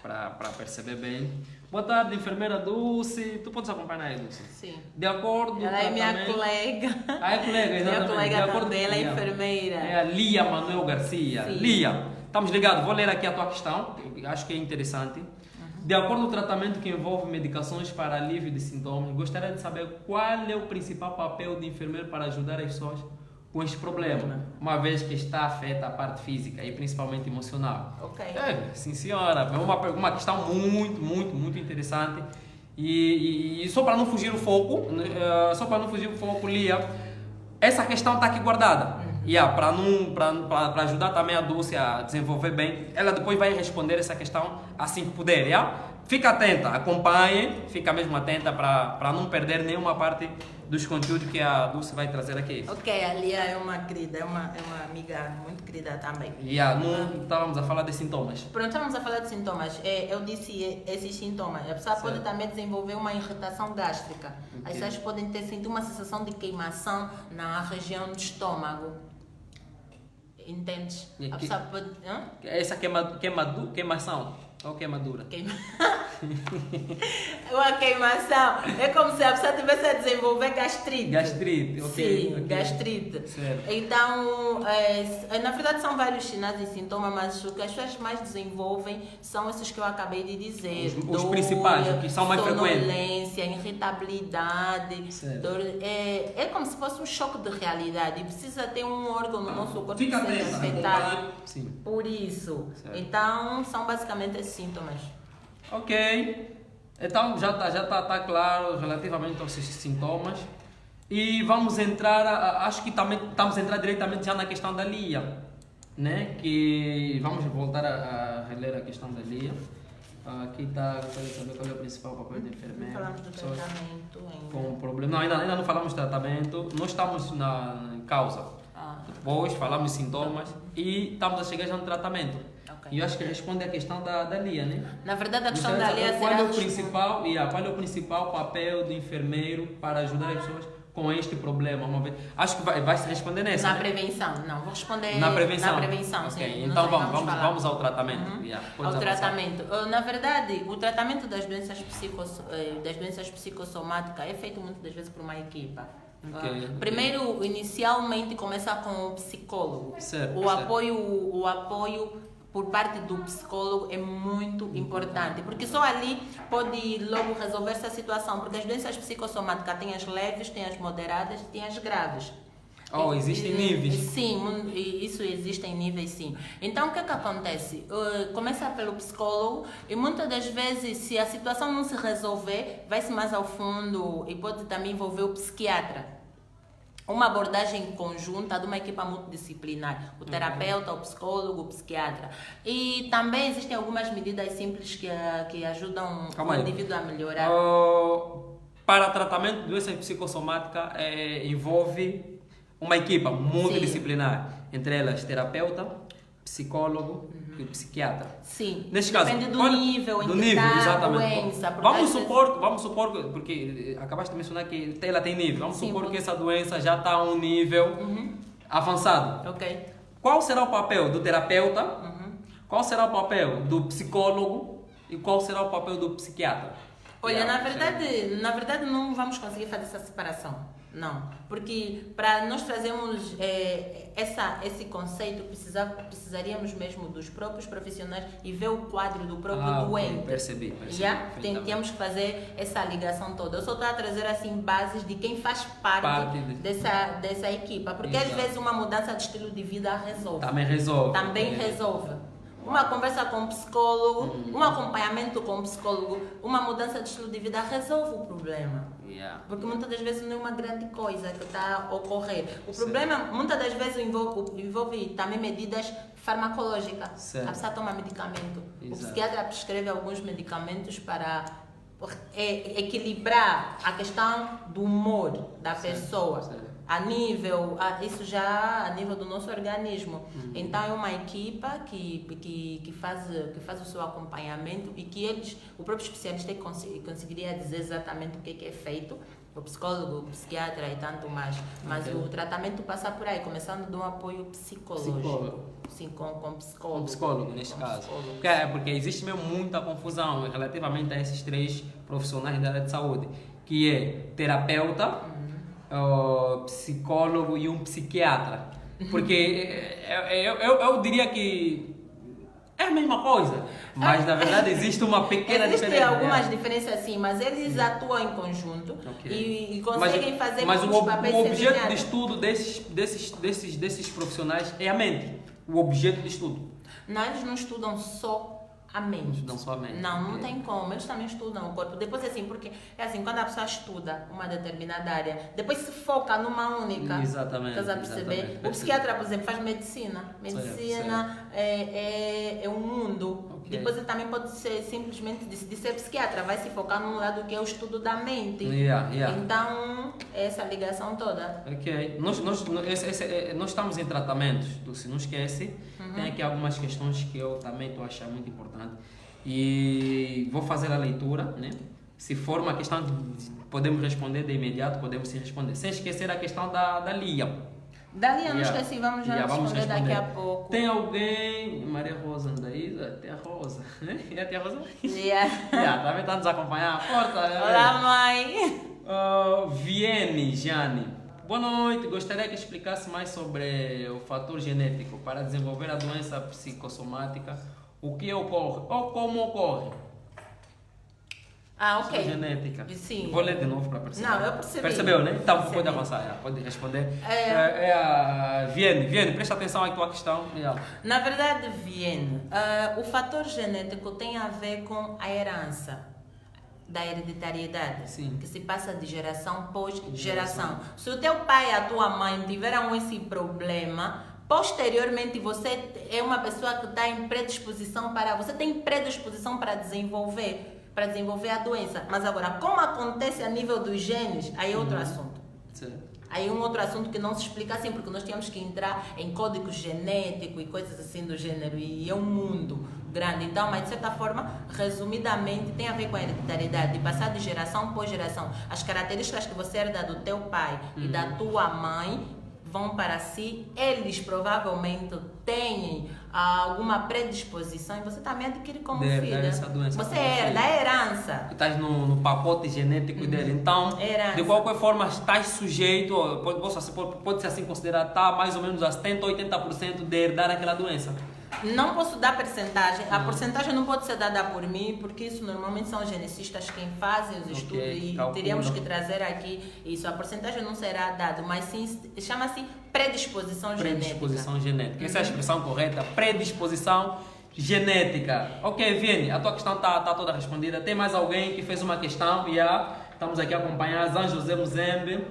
para perceber bem. Boa tarde, enfermeira Dulce. Tu podes acompanhar aí, Dulce? Sim. De acordo... Ela é minha colega. É colega, exatamente. Minha colega também, ela é enfermeira. É a Lia Manuel Garcia. Sim. Lia, estamos ligados. Vou ler aqui a tua questão. Acho que é interessante. De acordo com o tratamento que envolve medicações para alívio de sintomas, gostaria de saber qual é o principal papel do enfermeiro para ajudar as pessoas com este problema, uma vez que está afeta a parte física e principalmente emocional. Ok. Sim, senhora. É uma questão muito interessante. E só para não fugir o foco, Lia, essa questão está aqui guardada. Para ajudar também a Dulce a desenvolver bem, ela depois vai responder essa questão assim que puder, fica atenta, acompanhe, fica mesmo atenta para não perder nenhuma parte dos conteúdos que a Dulce vai trazer aqui. Ok, a Lia é uma querida, é uma amiga muito querida também. Não estávamos a falar de sintomas. Pronto, estamos a falar de sintomas. Eu disse esses sintomas. A pessoa pode também desenvolver uma irritação gástrica. As pessoas podem sentir uma sensação de queimação na região do estômago. Entendes? A pessoa pode... Essa queimação ou queimadura? Uma queimação. É como se a pessoa tivesse a desenvolver gastrite. Gastrite, ok. Sim, gastrite. Certo. Então, na verdade são vários sinais e sintomas, mas o que as pessoas mais desenvolvem são esses que eu acabei de dizer. Os principais, que são mais frequentes. Sonolência, irritabilidade. Dor, é como se fosse um choque de realidade. E precisa ter um órgão no nosso corpo que seja afetado por isso. Certo. Então, são basicamente esses sintomas. Ok, então já tá claro relativamente aos sintomas e vamos entrar, acho que também estamos a entrar diretamente já na questão da Lia, né? Que vamos voltar a reler a questão da Lia. Aqui está, gostaria de saber qual é o principal papel da enfermeira. Falamos do tratamento ainda. Com problema. Não, ainda não falamos de tratamento, nós estamos na causa. Depois falamos de sintomas e estamos a chegar já no tratamento. E eu acho que responde a questão da Lia, né? Na verdade, a questão da Lia qual é o principal papel do enfermeiro para ajudar as pessoas com este problema? Acho que vai se responder nessa. Na prevenção, não, vou responder na prevenção. Na prevenção, okay. Sim. Então vamos ao tratamento. Ao tratamento. Na verdade, o tratamento das doenças psicossomáticas é feito muitas das vezes por uma equipa. Primeiro, inicialmente, começa com o psicólogo. Certo, o apoio por parte do psicólogo é muito importante, porque só ali pode logo resolver essa situação, porque as doenças psicossomáticas têm as leves, têm as moderadas, têm as graves. Existem níveis. Sim, isso existe em níveis, sim. Então, o que acontece? Começa pelo psicólogo e muitas das vezes, se a situação não se resolver, vai-se mais ao fundo e pode também envolver o psiquiatra. Uma abordagem conjunta de uma equipa multidisciplinar, o terapeuta, o psicólogo, o psiquiatra. E também existem algumas medidas simples que ajudam o indivíduo a melhorar. Para tratamento de doença psicossomática envolve uma equipa multidisciplinar, entre elas terapeuta, psicólogo e psiquiatra. Sim. Neste caso, depende do nível em que está a doença. Vamos supor, porque acabaste de mencionar que ela tem nível. Vamos supor que essa doença já está a um nível avançado. Ok. Qual será o papel do terapeuta? Qual será o papel do psicólogo? E qual será o papel do psiquiatra? Olha, na verdade não vamos conseguir fazer essa separação. Não, porque para nós trazermos esse conceito, precisaríamos mesmo dos próprios profissionais e ver o quadro do próprio doente. Percebi. Temos que fazer essa ligação toda. Eu só estou a trazer assim bases de quem faz parte dessa equipa, porque às vezes uma mudança de estilo de vida resolve. Também resolve. Uma conversa com o psicólogo, um acompanhamento com o psicólogo, uma mudança de estilo de vida resolve o problema. Porque muitas das vezes não é uma grande coisa que está a ocorrer. O problema muitas das vezes envolve também medidas farmacológicas. A pessoa toma medicamento. O psiquiatra prescreve alguns medicamentos para equilibrar a questão do humor da pessoa. Isso já a nível do nosso organismo. Então é uma equipa que faz o seu acompanhamento e que o próprio especialista conseguiria dizer exatamente o que é feito, o psicólogo, o psiquiatra e tanto mais. Mas o tratamento passa por aí, começando de um apoio psicológico. Sim, com psicólogo. Com psicólogo, neste caso. Porque existe mesmo muita confusão relativamente a esses três profissionais da área de saúde, que é terapeuta, psicólogo e um psiquiatra. Porque eu diria que é a mesma coisa, mas na verdade existe uma pequena diferença. Existem algumas diferenças sim, mas eles atuam em conjunto e conseguem fazer mas os papéis. O objeto de estudo desses profissionais é a mente. O objeto de estudo. Não, eles não estudam só a mente. Não tem como. Eles também estudam o corpo. Depois assim, porque é assim, quando a pessoa estuda uma determinada área, depois se foca numa única. Exatamente. Estás a perceber? O psiquiatra, por exemplo, faz medicina. Medicina é um mundo. Depois ele também pode ser simplesmente de ser psiquiatra, vai se focar num lado que é o estudo da mente. Então, essa ligação toda. Ok. Nós estamos em tratamentos, Dulce, não esquece. Tem aqui algumas questões que eu também estou achando muito importante. E vou fazer a leitura, né? Se for uma questão que podemos responder de imediato, podemos sim responder. Sem esquecer a questão da Lia. Da Lia, não esqueci, vamos já responder daqui a pouco. Tem alguém, Maria Rosa Andaísa, tem a Rosa, né? E a tia Rosa? Também está nos acompanhando. Força, olá, mãe. Viene, Jane. Boa noite, gostaria que explicasse mais sobre o fator genético para desenvolver a doença psicossomática, o que ocorre ou como ocorre. Ok. Genética. Sim. Vou ler de novo para perceber. Não, eu percebi. Percebeu, né? Então pode avançar, pode responder. Viene, presta atenção à tua questão. Na verdade, Viene, o fator genético tem a ver com a herança da hereditariedade, sim, que se passa de geração pós geração. Se o teu pai e a tua mãe tiveram esse problema, posteriormente você é uma pessoa que está em predisposição para... Você tem predisposição para desenvolver a doença. Mas agora, como acontece a nível dos genes, aí é outro assunto. Certo. Aí é um outro assunto que não se explica assim, porque nós temos que entrar em código genético e coisas assim do gênero, e é um mundo grande. Então, mas de certa forma, resumidamente, tem a ver com a hereditariedade, de passar de geração por geração. As características que você herda do teu pai e da tua mãe vão para si, eles provavelmente têm alguma predisposição e você também adquire como filha. Essa doença, você herda a herança. Estás no pacote genético dele. Então, herança. De qualquer forma, estás sujeito, pode-se assim considerar, está mais ou menos a 70% ou 80% de herdar aquela doença. Não posso dar percentagem. A porcentagem não pode ser dada por mim, porque isso normalmente são os geneticistas quem fazem os estudos e teríamos que trazer aqui isso. A porcentagem não será dada, mas sim chama-se predisposição genética. Predisposição genética. Essa é a expressão correta. Predisposição genética. Ok, Viene, a tua questão está toda respondida. Tem mais alguém que fez uma questão? Estamos aqui a acompanhar. Zan José Muzembe.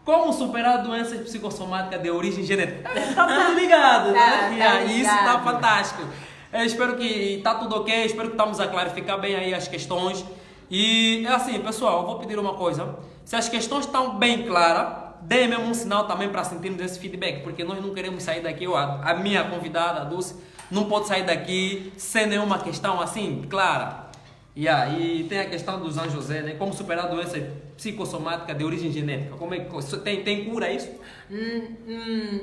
Como superar a doença psicossomática de origem genética? Está tudo ligado, né? Isso está fantástico. Espero que está tudo ok, espero que estamos a clarificar bem aí as questões. E é assim, pessoal, eu vou pedir uma coisa. Se as questões estão bem claras, dê mesmo um sinal também para sentirmos esse feedback, porque nós não queremos sair daqui, a minha convidada, a Dulce, não pode sair daqui sem nenhuma questão assim, clara. E tem a questão do Zan José, né? Como superar a doença psicossomática de origem genética. Como é que tem cura isso?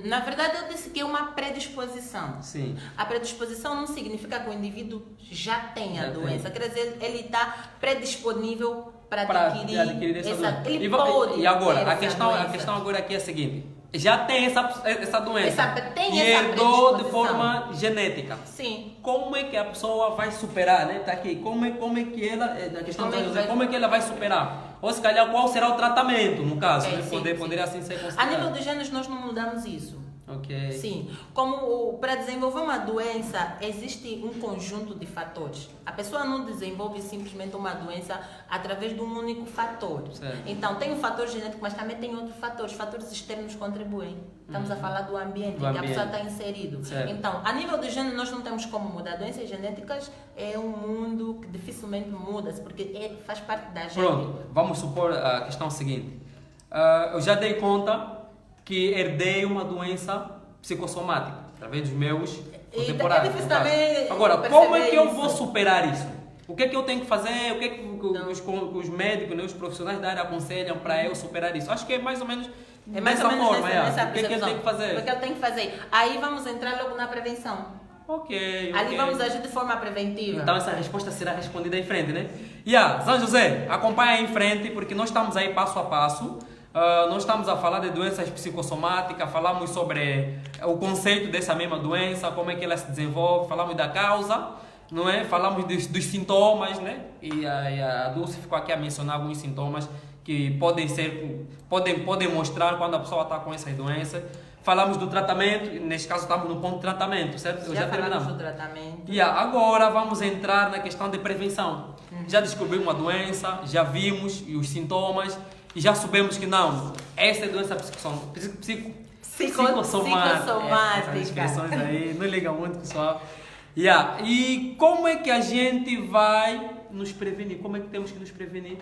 Na verdade, eu disse que é uma predisposição. Sim. A predisposição não significa que o indivíduo já tem a doença. Quer dizer, ele está predisponível para adquirir essa doença. Ele pode. E agora, a questão agora aqui é a seguinte. Já tem essa doença. Tem e herdou de forma genética. Sim. Como é que a pessoa vai superar, né? Tá aqui. Como é que ela, como é que ela vai superar? Ou se calhar, qual será o tratamento, no caso? Né? Poderia assim ser considerado. A nível dos genes, nós não mudamos isso. Ok. Sim. Como para desenvolver uma doença, existe um conjunto de fatores. A pessoa não desenvolve simplesmente uma doença através de um único fator. Certo. Então, tem o fator genético, mas também tem outros fatores. Fatores externos contribuem. Estamos a falar do ambiente que a pessoa está inserido. Certo. Então, a nível do gênero, nós não temos como mudar. Doenças genéticas é um mundo que dificilmente muda-se, porque faz parte da gente. Pronto, vamos supor a questão seguinte. Eu já dei conta que herdei uma doença psicossomática através dos meus contemporâneos. É difícil também. Agora, como é que eu vou superar isso? O que é que eu tenho que fazer? O que é que os médicos, né, os profissionais da área aconselham para eu superar isso? Acho que é mais ou menos dessa forma. O que é que eu tenho que fazer? O que eu tenho que fazer? Aí vamos entrar logo na prevenção. Ok. Ali vamos agir de forma preventiva. Então essa resposta será respondida em frente, né? Zan José, acompanha aí em frente, porque nós estamos aí passo a passo. Nós estamos a falar de doenças psicossomáticas, falamos sobre o conceito dessa mesma doença, como é que ela se desenvolve, falamos da causa, não é? Falamos dos sintomas, né? E a Dulce ficou aqui a mencionar alguns sintomas que podem mostrar quando a pessoa está com essas doenças. Falamos do tratamento, neste caso estamos no ponto de tratamento, certo? Já falamos do tratamento. Agora vamos entrar na questão de prevenção. Já descobrimos uma doença, já vimos os sintomas, e já sabemos que não, essa é doença psicossomática. Psicossomática. Essas expressões aí, não ligam muito, pessoal. Yeah. E como é que a gente vai nos prevenir? Como é que temos que nos prevenir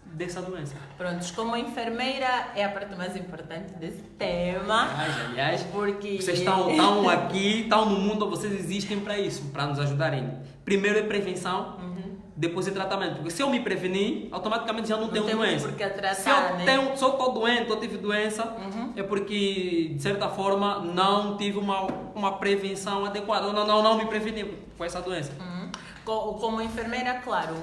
dessa doença? Prontos, como enfermeira é a parte mais importante desse tema. Aliás, porque vocês estão aqui, estão no mundo, vocês existem para isso, para nos ajudarem. Primeiro é prevenção, depois é tratamento. Porque se eu me prevenir, automaticamente já não tenho doença. Porque tratar, se eu estou doente, eu tive doença, é porque, de certa forma, não tive uma prevenção adequada. Não me preveni com essa doença. Como enfermeira, claro,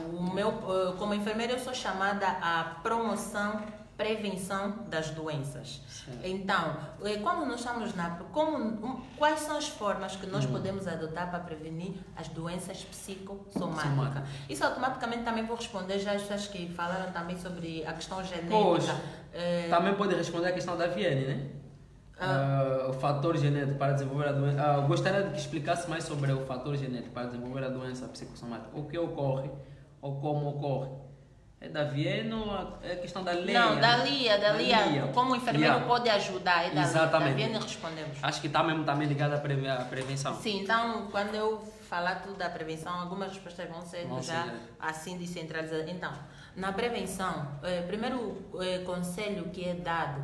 como enfermeira eu sou chamada à promoção, prevenção das doenças. Certo. Então, quando nós estamos quais são as formas que nós podemos adotar para prevenir as doenças psicossomáticas? Isso automaticamente também vou responder já as pessoas que falaram também sobre a questão genética. Poxa, também pode responder a questão da Vienne, né? O fator genético para desenvolver a doença. Gostaria de que explicasse mais sobre o fator genético para desenvolver a doença psicossomática. O que ocorre ou como ocorre? É da Vienne ou é questão da Lia? Não, da Lia. Como o enfermeiro pode ajudar, é da Exatamente. Lia. Da Vienne respondemos. Acho que está mesmo também ligado à prevenção. Sim, então quando eu falar tudo da prevenção, algumas respostas vão ser já assim descentralizadas. Então, na prevenção, primeiro conselho que é dado,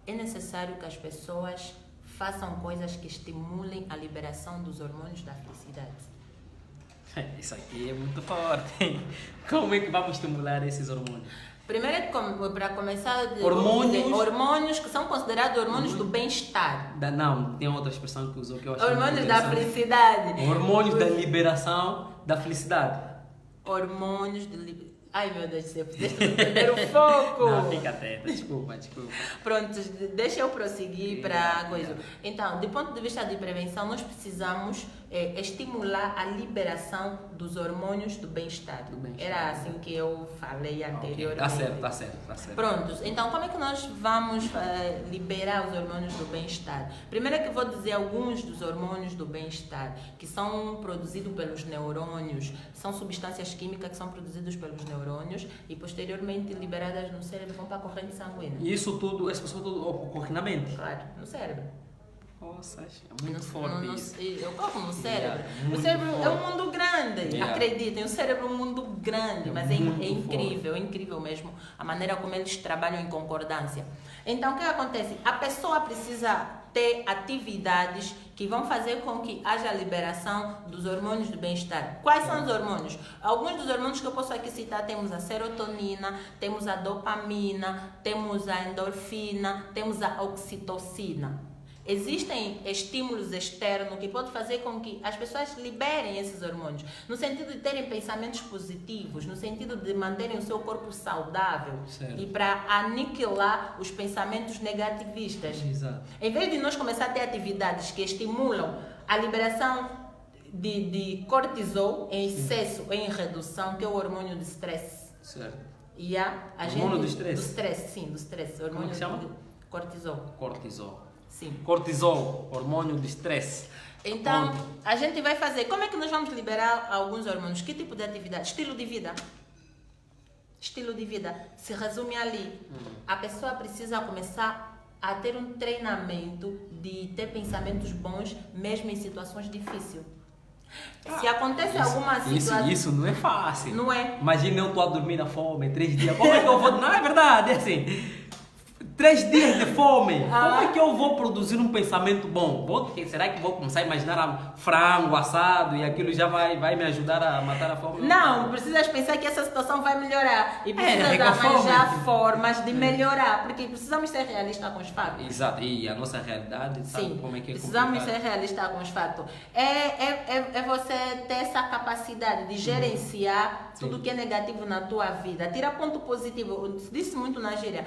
é necessário que as pessoas façam coisas que estimulem a liberação dos hormônios da felicidade. Isso aqui é muito forte. Como é que vamos estimular esses hormônios? Primeiro, para começar, hormônios que são considerados hormônios do bem-estar. Não, tem outra expressão que usou que eu acho hormônios da felicidade. Hormônios da liberação da felicidade. Hormônios de liberação. Ai meu Deus do céu, deixa eu perder o foco. Não, fica atenta, desculpa. Pronto, deixa eu prosseguir para a coisa. Então, do ponto de vista de prevenção, nós precisamos estimular a liberação dos hormônios do bem-estar. Era assim que eu falei anteriormente. Tá certo. Prontos, então como é que nós vamos liberar os hormônios do bem-estar? Primeiro é que eu vou dizer alguns dos hormônios do bem-estar que são produzidos pelos neurônios, são substâncias químicas que são produzidas pelos neurônios e posteriormente liberadas no cérebro vão para a corrente sanguínea. E isso tudo ocorre na mente? Claro, no cérebro. Nossa, é muito forte isso. Eu corro no cérebro. O cérebro é um mundo grande, acreditem. O cérebro é um mundo grande, mas é incrível mesmo a maneira como eles trabalham em concordância. Então, o que acontece? A pessoa precisa ter atividades que vão fazer com que haja a liberação dos hormônios do bem-estar. Quais são os hormônios? Alguns dos hormônios que eu posso aqui citar, temos a serotonina, temos a dopamina, temos a endorfina, temos a oxitocina. Existem estímulos externos que podem fazer com que as pessoas liberem esses hormônios, no sentido de terem pensamentos positivos, no sentido de manterem o seu corpo saudável. Certo. E para aniquilar os pensamentos negativistas. Exato. Em vez de nós começar a ter atividades que estimulam a liberação de cortisol em excesso, em redução, que é o hormônio de stress. Certo. E hormônio do stress? Do stress, sim, do stress. Como que se chama? Cortisol. Sim. Cortisol, hormônio de estresse. Então, a gente vai fazer. Como é que nós vamos liberar alguns hormônios? Que tipo de atividade? Estilo de vida. Estilo de vida. Se resume ali. A pessoa precisa começar a ter um treinamento de ter pensamentos bons, mesmo em situações difíceis. Se acontece alguma situação... Isso não é fácil. Não é? Imagina eu estou a dormir na fome 3 dias. Como é que eu vou... Não é verdade, é assim... 3 dias de fome. Como é que eu vou produzir um pensamento bom? Será que vou começar a imaginar frango assado e aquilo já vai me ajudar a matar a fome? Não, precisas pensar que essa situação vai melhorar. E precisas arranjar formas de melhorar. Porque precisamos ser realistas com os fatos. Exato. E a nossa realidade, sabe? Sim, como é que é precisamos ser realistas com os fatos. É você ter essa capacidade de gerenciar tudo que é negativo na tua vida. Tira ponto positivo. Eu disse muito na gíria.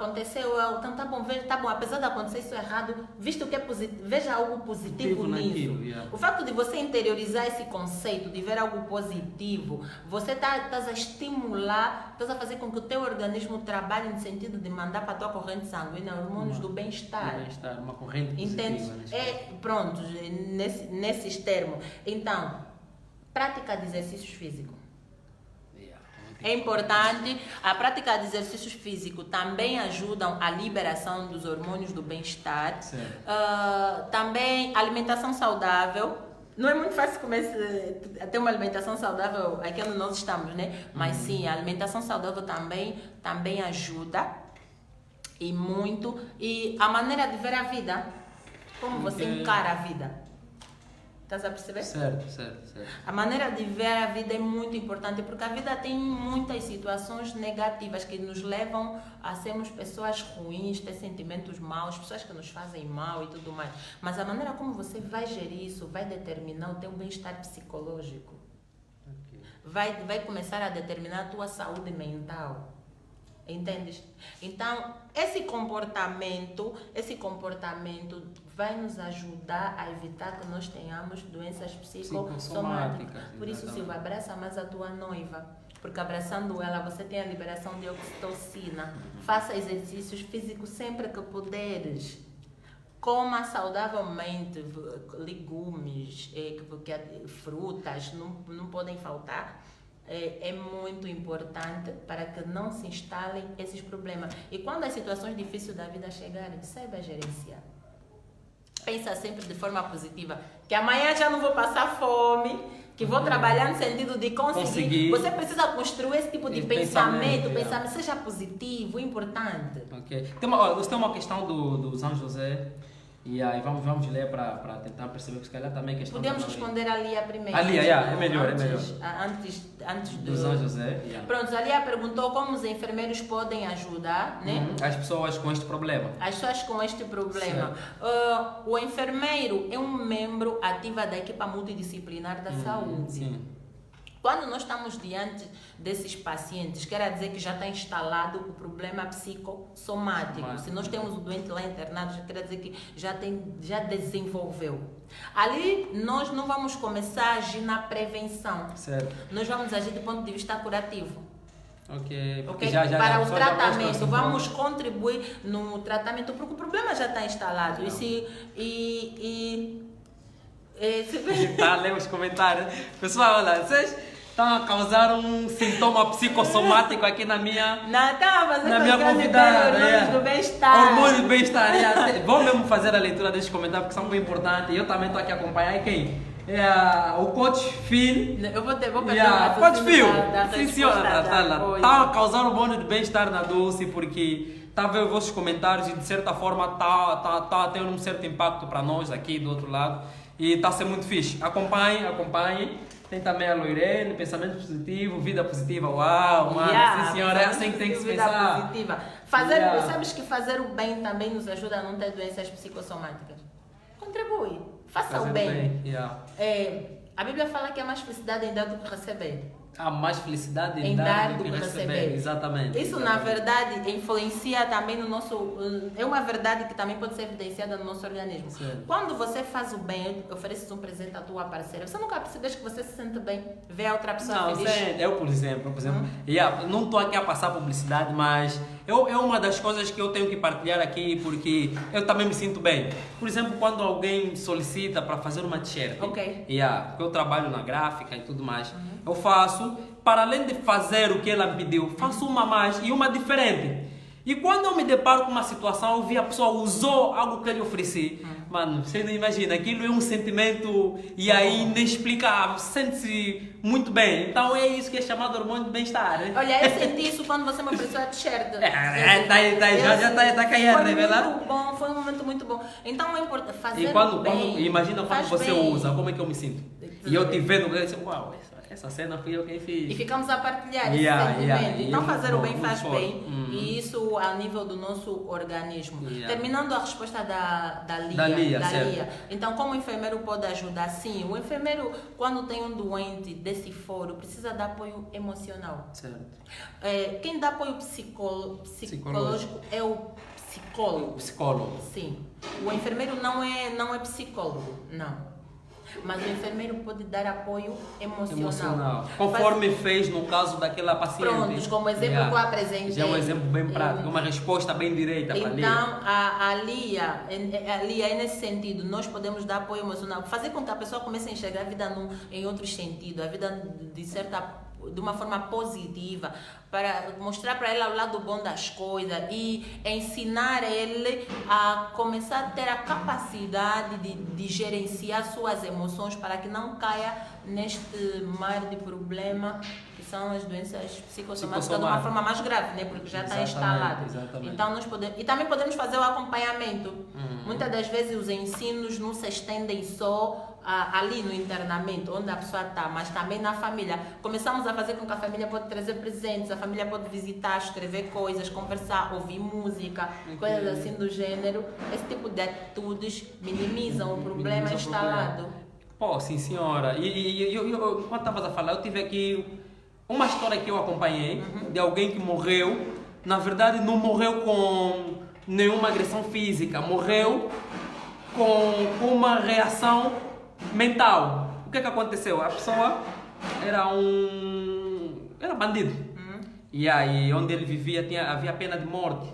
Aconteceu, então tá bom, apesar de acontecer isso errado, visto que é positivo, veja algo positivo nisso. O fato de você interiorizar esse conceito, de ver algo positivo, você tá a estimular, a fazer com que o teu organismo trabalhe no sentido de mandar para a tua corrente sanguínea hormônios do bem-estar. Uma corrente positiva. Entende? Pronto, nesses termos. Então, prática de exercícios físicos. É importante, a prática de exercícios físicos também ajudam a liberação dos hormônios do bem-estar. Também alimentação saudável, Não é muito fácil começar a ter uma alimentação saudável aqui onde nós estamos, né? Mas sim, a alimentação saudável também ajuda e muito. E a maneira de ver a vida, como você encara a vida. Estás a perceber? Certo. A maneira de ver a vida é muito importante, porque a vida tem muitas situações negativas que nos levam a sermos pessoas ruins, ter sentimentos maus, pessoas que nos fazem mal e tudo mais. Mas a maneira como você vai gerir isso vai determinar o teu bem-estar psicológico. Vai começar a determinar a tua saúde mental. Entendes? Então, esse comportamento vai nos ajudar a evitar que nós tenhamos doenças psicossomáticas. Por isso, Silvia, abraça mais a tua noiva. Porque abraçando ela, você tem a liberação de oxitocina. Faça exercícios físicos sempre que puderes. Coma saudavelmente legumes, frutas, não podem faltar. É muito importante para que não se instalem esses problemas. E quando as situações difíceis da vida chegarem, saiba gerenciar. Pensa sempre de forma positiva, que amanhã já não vou passar fome, que vou trabalhar no sentido de conseguir. Você precisa construir esse tipo de pensamento, seja positivo, importante. Ok. Tem uma questão do São José. E aí vamos ler para tentar perceber que se calhar também questão. Podemos responder a Lia primeiro. A Lia, é melhor. Antes do São José. Pronto, a Lia perguntou como os enfermeiros podem ajudar, né? As pessoas com este problema. O enfermeiro é um membro ativo da equipa multidisciplinar da saúde. Sim. Quando nós estamos diante desses pacientes, quer dizer que já está instalado o problema psicossomático. Se nós temos o doente lá internado, já quer dizer que já desenvolveu. Ali, nós não vamos começar a agir na prevenção. Certo. Nós vamos agir do ponto de vista curativo. Ok. Para o tratamento, vamos contribuir no tratamento, porque o problema já está instalado. Tá, lê os comentários. Pessoal, olha, vocês estão a causar um sintoma psicossomático aqui na minha convidada. Hormônios do bem-estar. Hormônios do bem-estar. Vamos mesmo fazer a leitura desses comentários, porque são muito importantes. E eu também estou aqui a acompanhar. E quem? O Coach Phil. Eu vou pegar Coach Phil. Sim, senhora. Está a causar hormônio de bem-estar na Dulce, porque está a ver os vossos comentários e de certa forma está tendo um certo impacto para nós aqui do outro lado. E está a ser muito fixe. Acompanhe. Tem também a Loirene, pensamento positivo, vida positiva. Uau, mano. Sim, senhora, é assim que tem que se pensar. Positiva. Sabes que fazer o bem também nos ajuda a não ter doenças psicossomáticas? Contribui. Faça o bem. A Bíblia fala que há mais felicidade em dar do que receber. Há mais felicidade em dar do que receber. Exatamente. Isso, na verdade, influencia também no nosso... É uma verdade que também pode ser evidenciada no nosso organismo. Sim. Quando você faz o bem, ofereces um presente à tua parceira, você nunca percebes que você se sente bem, vê a outra pessoa feliz? Eu, por exemplo, não estou aqui a passar publicidade, mas é uma das coisas que eu tenho que partilhar aqui, porque eu também me sinto bem. Por exemplo, quando alguém solicita para fazer uma t-shirt, porque eu trabalho na gráfica e tudo mais, eu faço, para além de fazer o que ela me pediu, faço uma mais e uma diferente. E quando eu me deparo com uma situação, eu vi a pessoa usou algo que eu lhe ofereci. Mano, você não imagina, aquilo é um sentimento e aí inexplicável, sente-se muito bem. Então é isso que é chamado hormônio de bem-estar. Né? Olha, eu senti isso quando você me ofereceu a t-shirt. Já está caindo, né, verdade? Foi um momento muito bom. Então é importante fazer imagina quando você usa, como é que eu me sinto? E eu te vendo, eu disse, uau, essa cena fui eu quem fiz. E ficamos a partilhar esse sentimento. Então fazer o bem faz bem. E isso a nível do nosso organismo. Terminando a resposta da Lia. Então, como o enfermeiro pode ajudar? Sim, o enfermeiro, quando tem um doente desse foro, precisa dar apoio emocional. Certo. Quem dá apoio psicológico é o psicólogo. Psicólogo. Sim. O enfermeiro não é psicólogo, não. Mas o enfermeiro pode dar apoio emocional. Conforme fez no caso daquela paciente. Prontos, como exemplo que eu apresentei. Já é um exemplo bem prático, uma resposta bem direita para a Lia. Então, a Lia é nesse sentido, nós podemos dar apoio emocional, fazer com que a pessoa comece a enxergar a vida em outros sentidos, a vida de certa de uma forma positiva, para mostrar para ele o lado bom das coisas e ensinar ele a começar a ter a capacidade de gerenciar suas emoções para que não caia neste mar de problema que são as doenças psicossomáticas de uma forma mais grave, né? Porque já está instalado. Exatamente. Então nós podemos, e também podemos fazer o acompanhamento. Muitas das vezes os ensinos não se estendem só ali no internamento, onde a pessoa está, mas também na família. Começamos a fazer com que a família pode trazer presentes, a família pode visitar, escrever coisas, conversar, ouvir música, coisas assim do gênero. Esse tipo de atitudes minimizam o problema instalado. Pô, sim senhora. E eu quando estavas a falar, eu tive aqui uma história que eu acompanhei de alguém que morreu. Na verdade, não morreu com nenhuma agressão física, morreu com uma reação mental. O que é que aconteceu? A pessoa era bandido. E aí, onde ele vivia, havia pena de morte.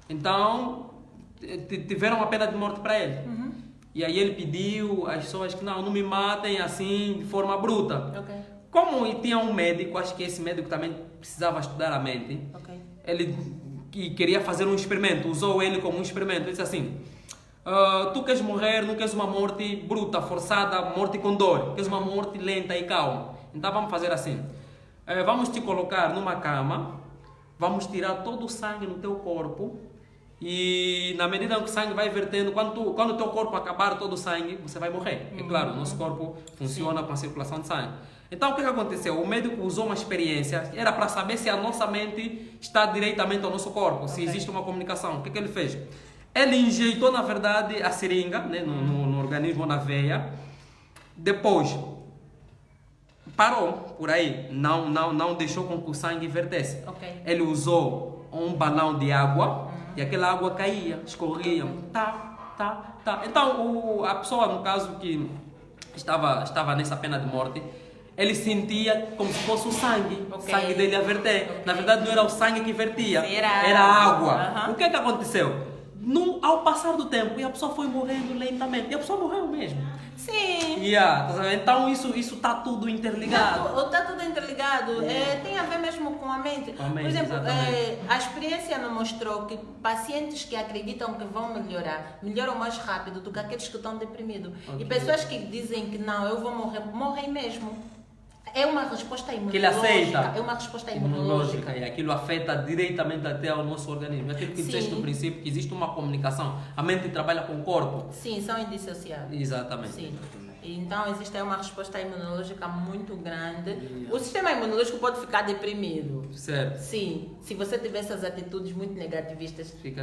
Então, tiveram a pena de morte para ele. E aí ele pediu às pessoas que não me matem assim, de forma bruta. Como tinha um médico, acho que esse médico também precisava estudar a mente, ele queria fazer um experimento, usou ele como um experimento. Ele disse assim: tu queres morrer, não queres uma morte bruta, forçada, morte com dor, queres uma morte lenta e calma. Então vamos fazer assim, vamos te colocar numa cama, vamos tirar todo o sangue no teu corpo e na medida que o sangue vai vertendo, quando o teu corpo acabar todo o sangue, você vai morrer. É claro, o nosso corpo funciona com a circulação de sangue. Então o que aconteceu? O médico usou uma experiência, era para saber se a nossa mente está diretamente ao nosso corpo, se existe uma comunicação. O que ele fez? Ele injetou, na verdade, a seringa, né, no organismo, na veia. Depois, parou por aí. Não deixou com que o sangue vertesse. Ele usou um balão de água e aquela água caía, escorria. Então, a pessoa, no caso, que estava nessa pena de morte, ele sentia como se fosse o sangue. O sangue dele a verter. Na verdade, não era o sangue que vertia, era a água. O que aconteceu? Ao passar do tempo, e a pessoa foi morrendo lentamente. E a pessoa morreu mesmo. Sim. Então isso está tudo interligado. Está tudo interligado. Tem a ver mesmo com a mente. Por exemplo, a experiência nos mostrou que pacientes que acreditam que vão melhoram mais rápido do que aqueles que estão deprimidos. E pessoas que dizem que não, eu vou morrer, morrem mesmo. É uma resposta imunológica. Que ele aceita. É uma resposta imunológica. E aquilo afeta diretamente até ao nosso organismo. Aquilo que disseste no princípio, que existe uma comunicação. A mente trabalha com o corpo. Sim, são indissociáveis. Exatamente. Sim. Então existe uma resposta imunológica muito grande. O sistema imunológico pode ficar deprimido. Certo. Sim. Se você tiver essas atitudes muito negativistas, fica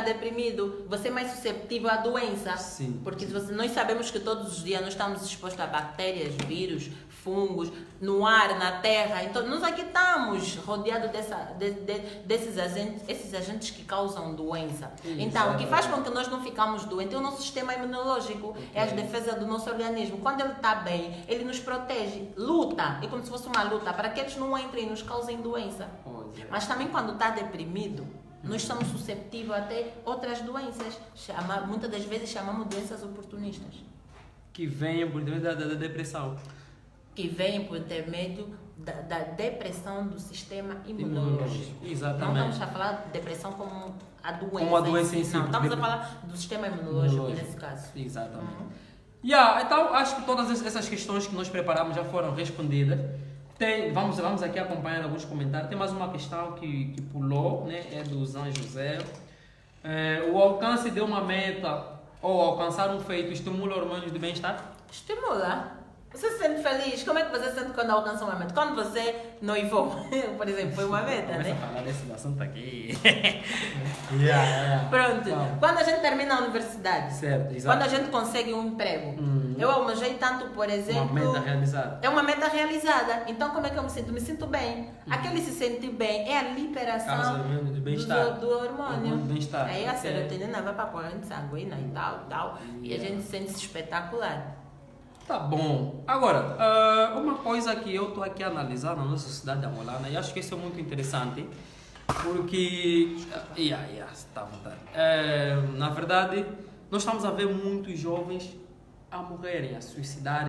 deprimido. Você é mais susceptível à doença. Sim. Porque nós sabemos que todos os dias nós estamos expostos a bactérias, vírus, fungos, no ar, na terra. Então nós aqui estamos rodeados desses agentes que causam doença. Então o que faz com que nós não ficamos doentes é o nosso sistema imunológico, é as defesas do nosso organismo. Quando ele está bem, ele nos protege, luta, é como se fosse uma luta para que eles não entrem e nos causem doença. Mas também quando está deprimido, nós estamos susceptíveis a ter outras doenças, muitas das vezes chamamos doenças oportunistas. Que vêm por intermédio da depressão. Que vem por intermédio da depressão do sistema imunológico. Exatamente. Não estamos a falar de depressão como a doença. Como a doença em si. Não, estamos a falar do sistema imunológico nesse caso. Exatamente. Então, acho que todas essas questões que nós preparamos já foram respondidas. Vamos aqui acompanhar alguns comentários. Tem mais uma questão que pulou, né? É do Zan José. O alcance de uma meta ou alcançar um feito estimula hormônios de bem-estar? Estimula. Você se sente feliz? Como é que você se sente quando alcança uma meta? Quando você noivou, por exemplo, foi uma meta, Começa né? a falar desse assunto aqui. Pronto. Quando a gente termina a universidade, certo, exato. Quando a gente consegue um emprego, eu almejei tanto, por exemplo... Uma meta realizada. É uma meta realizada. Então, como é que eu me sinto? Me sinto bem. Aquele se sentir bem é a liberação do bem-estar. Do hormônio. Do bem-estar. Aí a serotonina vai para a corrente sanguínea e tal. E a gente sente-se espetacular. Tá bom. Agora, uma coisa que eu estou aqui a analisar na nossa sociedade angolana, e acho que isso é muito interessante, porque... está à vontade. Na verdade, nós estamos a ver muitos jovens a morrerem, a suicidarem.